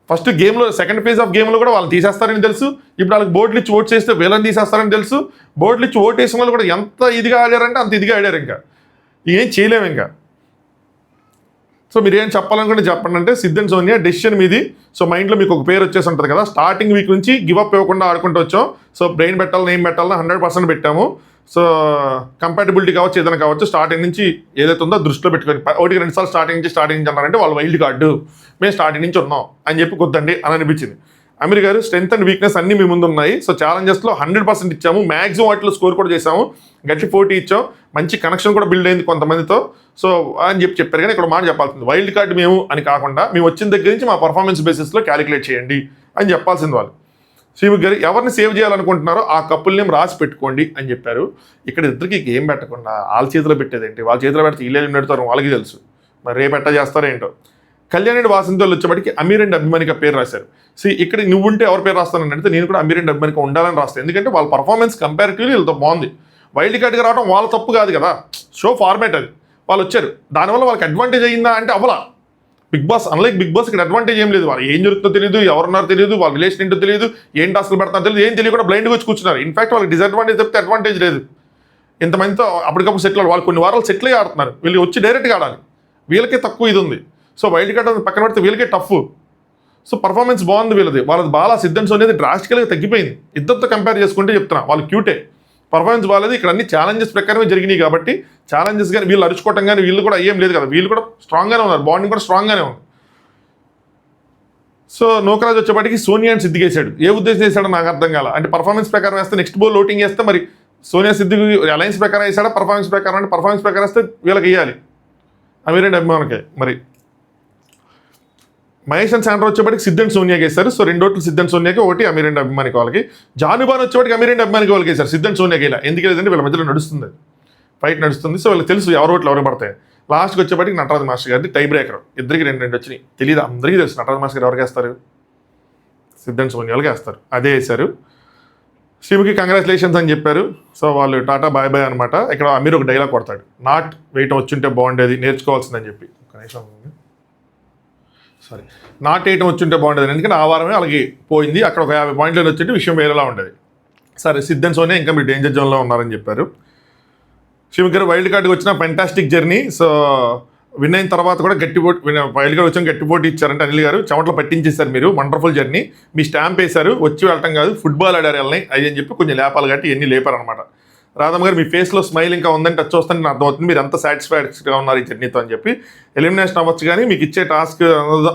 ఫస్ట్ గేమ్లో సెకండ్ ఫేజ్ ఆఫ్ గేమ్లో కూడా వాళ్ళు తీసేస్తారని తెలుసు. ఇప్పుడు వాళ్ళకి బోర్డులు ఇచ్చి ఓట్ చేస్తే వీళ్ళని తీసేస్తారని తెలుసు. బోర్డులు ఇచ్చి ఓట్ వేసిన వాళ్ళు కూడా ఎంత ఇదిగా ఆడారంటే అంత ఇదిగా ఆడారు. ఇంకా ఏం చేయలేము ఇంకా. సో మీరు ఏం చెప్పాలనుకుంటే చెప్పండి అంటే సిద్ధ్ అండ్ సోనియా డెసిషన్ మీది. సో మైండ్లో మీకు ఒక పేరు వచ్చేసి ఉంటుంది కదా. స్టార్టింగ్ వీక్ నుంచి గివ్ అప్ ఇవ్వకుండా ఆడుకుంటూ వచ్చాం. సో బ్రెయిన్ పెట్టాలని ఏం పెట్టాలని 100% పెట్టాము. సో కంపాటబిలిటీ కావచ్చు ఏదైనా కావచ్చు, స్టార్టింగ్ నుంచి ఏదైతే ఉందో దృష్టిలో పెట్టుకొని 1-2 సార్లు స్టార్టింగ్ నుంచి అన్నారంటే వాళ్ళు వైల్డ్ కార్డు మేము స్టార్టింగ్ నుంచి ఉన్నాం అని చెప్పి కొద్దండి అని అనిపించింది. అమీర్ గారు స్ట్రెంత్ అండ్ వీక్నెస్ అన్నీ మీ ముందు ఉన్నాయి. సో ఛాలెంజెస్లో 100% ఇచ్చాము, మ్యాక్సిమం వాటిలో స్కోర్ కూడా చేసాము, గట్టి పోటీ ఇచ్చాం, మంచి కనెక్షన్ కూడా బిల్డ్ అయింది కొంతమందితో. సో అని చెప్పారు. కానీ ఇక్కడ మాట చెప్పాల్సింది వైల్డ్ కార్డు మేము అని కాకుండా మేము వచ్చిన దగ్గర నుంచి మా పర్ఫార్మెన్స్ బేసిస్లో క్యాలిక్యులేట్ చేయండి అని చెప్పాల్సింది వాళ్ళు. శ్రీముఖ్ గారు ఎవరిని సేవ్ చేయాలనుకుంటున్నారో ఆ కప్పుల్ నేమ్ రాసి పెట్టుకోండి అని చెప్పారు. ఇక్కడ ఇద్దరికి గేమ్ పెట్టకుండా వాళ్ళ చేతిలో పెట్టేదేంటి? వాళ్ళ చేతిలో పెడితే వీళ్ళు ఎలిమినేట్ అవుతారు వాళ్ళకి తెలుసు. మరి రేపు ఎట్టా చేస్తారో ఏంటో. కళ్యాణ్ అండ్ వాసంతి వాళ్ళు వచ్చేప్పటికి అమీర్ అండ్ అభిమానిక పేరు రాశారు. ఇక్కడ నువ్వుంటే ఎవరి పేరు రాస్తానని అంటే నేను కూడా అమీర్ అండ్ అభిమానిక ఉండాలని రాస్తాను. ఎందుకంటే వాళ్ళ పర్ఫార్మెన్స్ కంపారిటివ్లీ వీళ్ళతో బాగుంది. వైల్డ్ కార్డ్గా రావడం వాళ్ళ తప్పు కాదు కదా, షో ఫార్మేట్ అది. వాళ్ళు వచ్చారు, దానివల్ల వాళ్ళకి అడ్వాంటేజ్ అయిందా అంటే అవ్వలా. Bigg Boss unlike Bigg Boss ఇక్కడ అడ్వాంటేజ్ ఏం లేదు. వాళ్ళు ఏం జరుగుతుందో తెలియదు, ఎవరున్నారో తెలియదు, వాళ్ళ రిలేషన్ ఏంటో తెలియదు, ఏం టాస్క్లు పెడతారో తెలియదు, ఏం తెలియకుండా బ్లైండ్గా వచ్చి కూర్చున్నారు. ఇన్ఫాక్ట్ వాళ్ళకి డిసడ్వాంటేజ్ చెప్తే అడ్వాంటేజ్ లేదు. ఇంతమందితో అప్పటికప్పుడు సెటిల్ వాళ్ళు కొన్ని వారాలు సెటిల్ అయ్యి ఆడుతున్నారు, వీళ్ళు వచ్చి డైరెక్ట్గా ఆడాలి, వీళ్ళకే తక్కువ ఇది ఉంది. సో వైల్డ్ కార్డ్ పక్కన పెడితే వీళ్ళకే టఫ్. సో పర్ఫార్మెన్స్ బాగుంది వీళ్ళది. వాళ్ళది బాగా సిద్ధన్స్ అనేది డ్రాస్టికల్గా తగ్గిపోయింది. ఇద్దరితో కంపేర్ చేసుకుంటే చెప్తున్నా, వాళ్ళు క్యూటే, పర్ఫార్మెన్స్ బాగాలేదు. ఇక్కడ అన్ని ఛాలెంజెస్ ప్రకారమే జరిగినాయి కాబట్టి ఛాలెంజెస్ కానీ వీళ్ళు అరుచుకోవటం కానీ వీళ్ళు కూడా ఏం లేదు కదా, వీళ్ళు కూడా స్ట్రాంగ్గానే ఉన్నారు, బాండింగ్ కూడా స్ట్రాంగ్గానే ఉంది. సో నూకరాజ్ వచ్చేప్పటికి సోనియా అని సిద్ధికి వేసాడు. ఏ ఉద్దేశం చేశాడో నాకు అర్థం కాల. అంటే పర్ఫార్మెన్స్ ప్రకారం వేస్తే నెక్స్ట్ బోల్ ఓటింగ్ చేస్తే మరి సోనియా సిద్ధికి అలయన్స్ ప్రకారం వేసాడా పర్ఫార్మెన్స్ ప్రకారం అంటే పర్ఫార్మెన్స్ ప్రకారం వేస్తే వీళ్ళకి వేయాలి అమీర్ అండ్ అభిమానికే. మరి మహేష్ అండ్ శాండ్రా వచ్చేప్పటికి సిద్ధ్ అండ్ సోనియాకి వేశారు. సో 2 ఓట్లు సిద్ధ్ అండ్ సోనియాకి, ఒకటి అమీర్ అండ్ అభిమానిక వాళ్ళకి. జానుబాన్ వచ్చేప్పటికి అమీర్ అండ్ అభిమానిక వాళ్ళకి వేశారు, సిద్ధ్ అండ్ సోనియాకి ఇలా. ఎందుకు లేదంటే వీళ్ళ మధ్యలో నడుస్తుంది, ఫైట్ నడుస్తుంది. సో వీళ్ళకి తెలుసు ఎవరు ఓట్లు ఎవరు పడతాయి. లాస్ట్కి వచ్చేప్పటికి నటరాజ్ మాస్టర్ గారిది టై బ్రేకర్, ఇద్దరికి 2 వచ్చినాయి. తెలియదు, అందరికీ తెలుసు నటరాజ్ మాస్టర్ గారు ఎవరికి వేస్తారు, సిద్ధ్ అండ్ సోనియాలకి వేస్తారు. అదే వేశారు. శివుకి కంగ్రాచులేషన్స్ అని చెప్పారు. సో వాళ్ళు టాటా బాయ్ బాయ్ అనమాట. ఇక్కడ అమీర్ ఒక డైలాగ్ కొడతాడు, నాట్ వేయటం వచ్చుంటే బాగుండేది, నేర్చుకోవాల్సిందని చెప్పి. నాట్ వేయటం వచ్చుంటే బాగుండేది, ఎందుకంటే ఆ వారమే అలాగే పోయింది, అక్కడ ఒక 50 పాయింట్లు వచ్చింటే విషయం వేరేలా ఉండేది. సరే సిద్ధ్ అండ్ సోనియా ఇంకా మీరు డేంజర్ జోన్లో ఉన్నారని చెప్పారు. శివ గారు వైల్డ్ కార్డ్కి వచ్చిన ఫెంటాస్టిక్ జర్నీ. సో విన్ అయిన తర్వాత కూడా గట్టి పోటీ, వైల్డ్ కార్డ్ వచ్చాక గట్టి పోటీ ఇచ్చారంటే అనిల్ గారు చెమటలు పట్టించేశారు. మీరు వండర్ఫుల్ జర్నీ, మీ స్టాంప్ వేశారు, వచ్చి వెళ్ళటం కాదు ఫుట్బాల్ ఆడారు వెళ్ళని అది అని చెప్పి కొంచెం లేపాలు కట్టి ఎన్ని లేపారనమాట. రాధమ్మ గారు మీ ఫేస్లో స్మైల్ ఇంకా ఉందంటే టచ్ వస్తుంటే నాకు అర్థమవుతుంది మీరు ఎంత సాటిస్ఫైడ్గా ఉన్నారు ఈ జర్నీతో అని చెప్పి. ఎలిమినేషన్ అవ్వచ్చు కానీ మీకు ఇచ్చే టాస్క్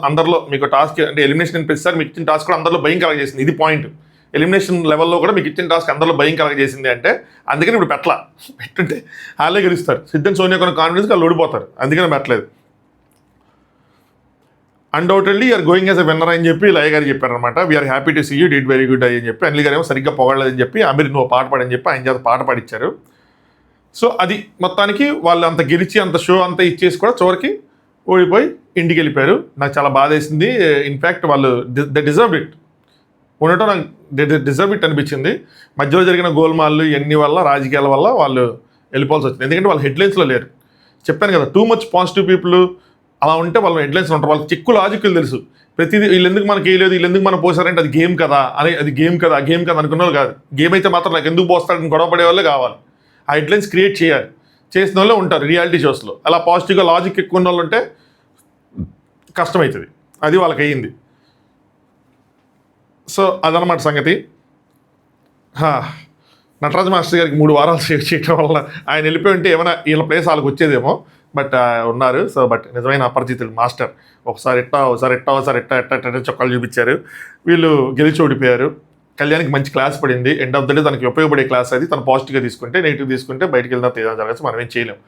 అందరిలో మీకు టాస్క్ అంటే ఎలిమినేషన్ ప్రతిసారి మీకు ఇచ్చిన టాస్క్ కూడా అందరిలో భయం కలగజేసింది. ఇది పాయింట్, ఎలిమినేషన్ లెవెల్లో కూడా మీకు ఇచ్చిన టాస్క్ అందరిలో భయం కలగజేసింది అంటే అందుకని ఇప్పుడు పెట్టుంటే వాళ్ళే గెలుస్తారు. సిద్ధ్ అండ్ సోనియా కొన్ని కాన్ఫిడెన్స్ వాళ్ళు ఓడిపోతారు, అందుకని పెట్టలేదు. Undoubtedly you're going as a winner అని చెప్పి లయ గారు చెప్పారనమాట. We're happy to see you did very good అని చెప్పి. అనిల్ గారు ఏమో సరిగ్గా పొగలేదని చెప్పి అమీర్ నువ్వు పాట పాడని చెప్పి ఆయన చేత పాట పాడిచ్చారు. సో అది మొత్తానికి వాళ్ళు అంత గెలిచి అంత షో అంతా ఇచ్చేసి కూడా చివరికి ఓడిపోయి ఇంటికి వెళ్ళిపోయారు. నాకు చాలా బాధ వేసింది. ఇన్ఫ్యాక్ట్ వాళ్ళు ద డిజర్వ్ ఇట్ ఉండటం నాకు డిజర్వ్ ఇట్ అనిపించింది. మధ్యలో జరిగిన గోల్మాళ్ళు ఇవన్నీ వల్ల రాజకీయాల వల్ల వాళ్ళు వెళ్ళిపోవాల్సి వచ్చింది. ఎందుకంటే వాళ్ళు హెడ్లైన్స్లో లేరు. చెప్పాను కదా, టూ మచ్ పాజిటివ్ పీపుల్ అలా ఉంటే వాళ్ళు హెడ్లైన్స్ ఉంటారు. వాళ్ళకి చెక్కు లాజిక్లు తెలుసు. ప్రతిదీ వీళ్ళు ఎందుకు మనకి వేయలేదు, వీళ్ళు ఎందుకు మనం పోసారంటే అది గేమ్ కదా అని, అది గేమ్ కదా గేమ్ కదా అనుకున్న వాళ్ళు కాదు. గేమ్ అయితే మాత్రం నాకు ఎందుకు పోస్తాడని గొడవ పడే వాళ్ళే కావాలి. ఆ హెడ్లైన్స్ క్రియేట్ చేయాలి, చేసిన వాళ్ళే ఉంటారు రియాలిటీ షోస్లో. అలా పాజిటివ్గా లాజిక్ ఎక్కువ ఉన్న వాళ్ళు ఉంటే కష్టమవుతుంది. అది వాళ్ళకి అయ్యింది. సో అదనమాట సంగతి. నటరాజ్ మాస్టర్ గారికి 3 వారాలు సేవ్ చేయడం వల్ల ఆయన వెళ్ళిపోయి ఉంటే ఏమైనా వీళ్ళ ప్లేస్ వాళ్ళకి వచ్చేదేమో. బట్ ఉన్నారు. సో బట్ నిజమైన అపరిచితులు మాస్టర్. ఒకసారి ఎట్టా చొక్కాలు చూపించారు. వీళ్ళు గెలిచి ఓడిపోయారు. కళ్యాణ్కి మంచి క్లాస్ పడింది. ఎండ్ ఆఫ్ ద డే తనకి ఉపయోగపడే క్లాస్ అది. తను పాజిటివ్గా తీసుకుంటే, నెగిటివ్ తీసుకుంటే బయటికి వెళ్ళిన తేడా జరగచ్చు, మనం ఏం చేయలేం.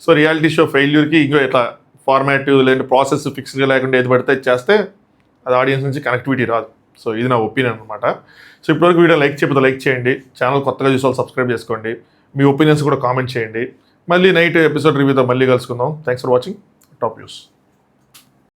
సో రియాలిటీ షో ఫెయిల్యూర్కి ఇంకో ఇట్లా ఫార్మాటివ్ లేదంటే ప్రాసెస్ ఫిక్స్డ్గా లేకుండా ఏది పడితే చేస్తే అది ఆడియన్స్ నుంచి కనెక్టివిటీ రాదు. సో ఇది నా ఒపీనియన్ అనమాట. సో ఇప్పటివరకు వీడియో లైక్ చేయండి. ఛానల్ కొత్తగా చూసే వాళ్ళు సబ్స్క్రైబ్ చేసుకోండి. మీ ఒపీనియన్స్ కూడా కామెంట్ చేయండి. మళ్ళీ నైట్ ఎపిసోడ్ రివ్యూతో మళ్ళీ కలుసుకుందాం. Thanks for watching top news.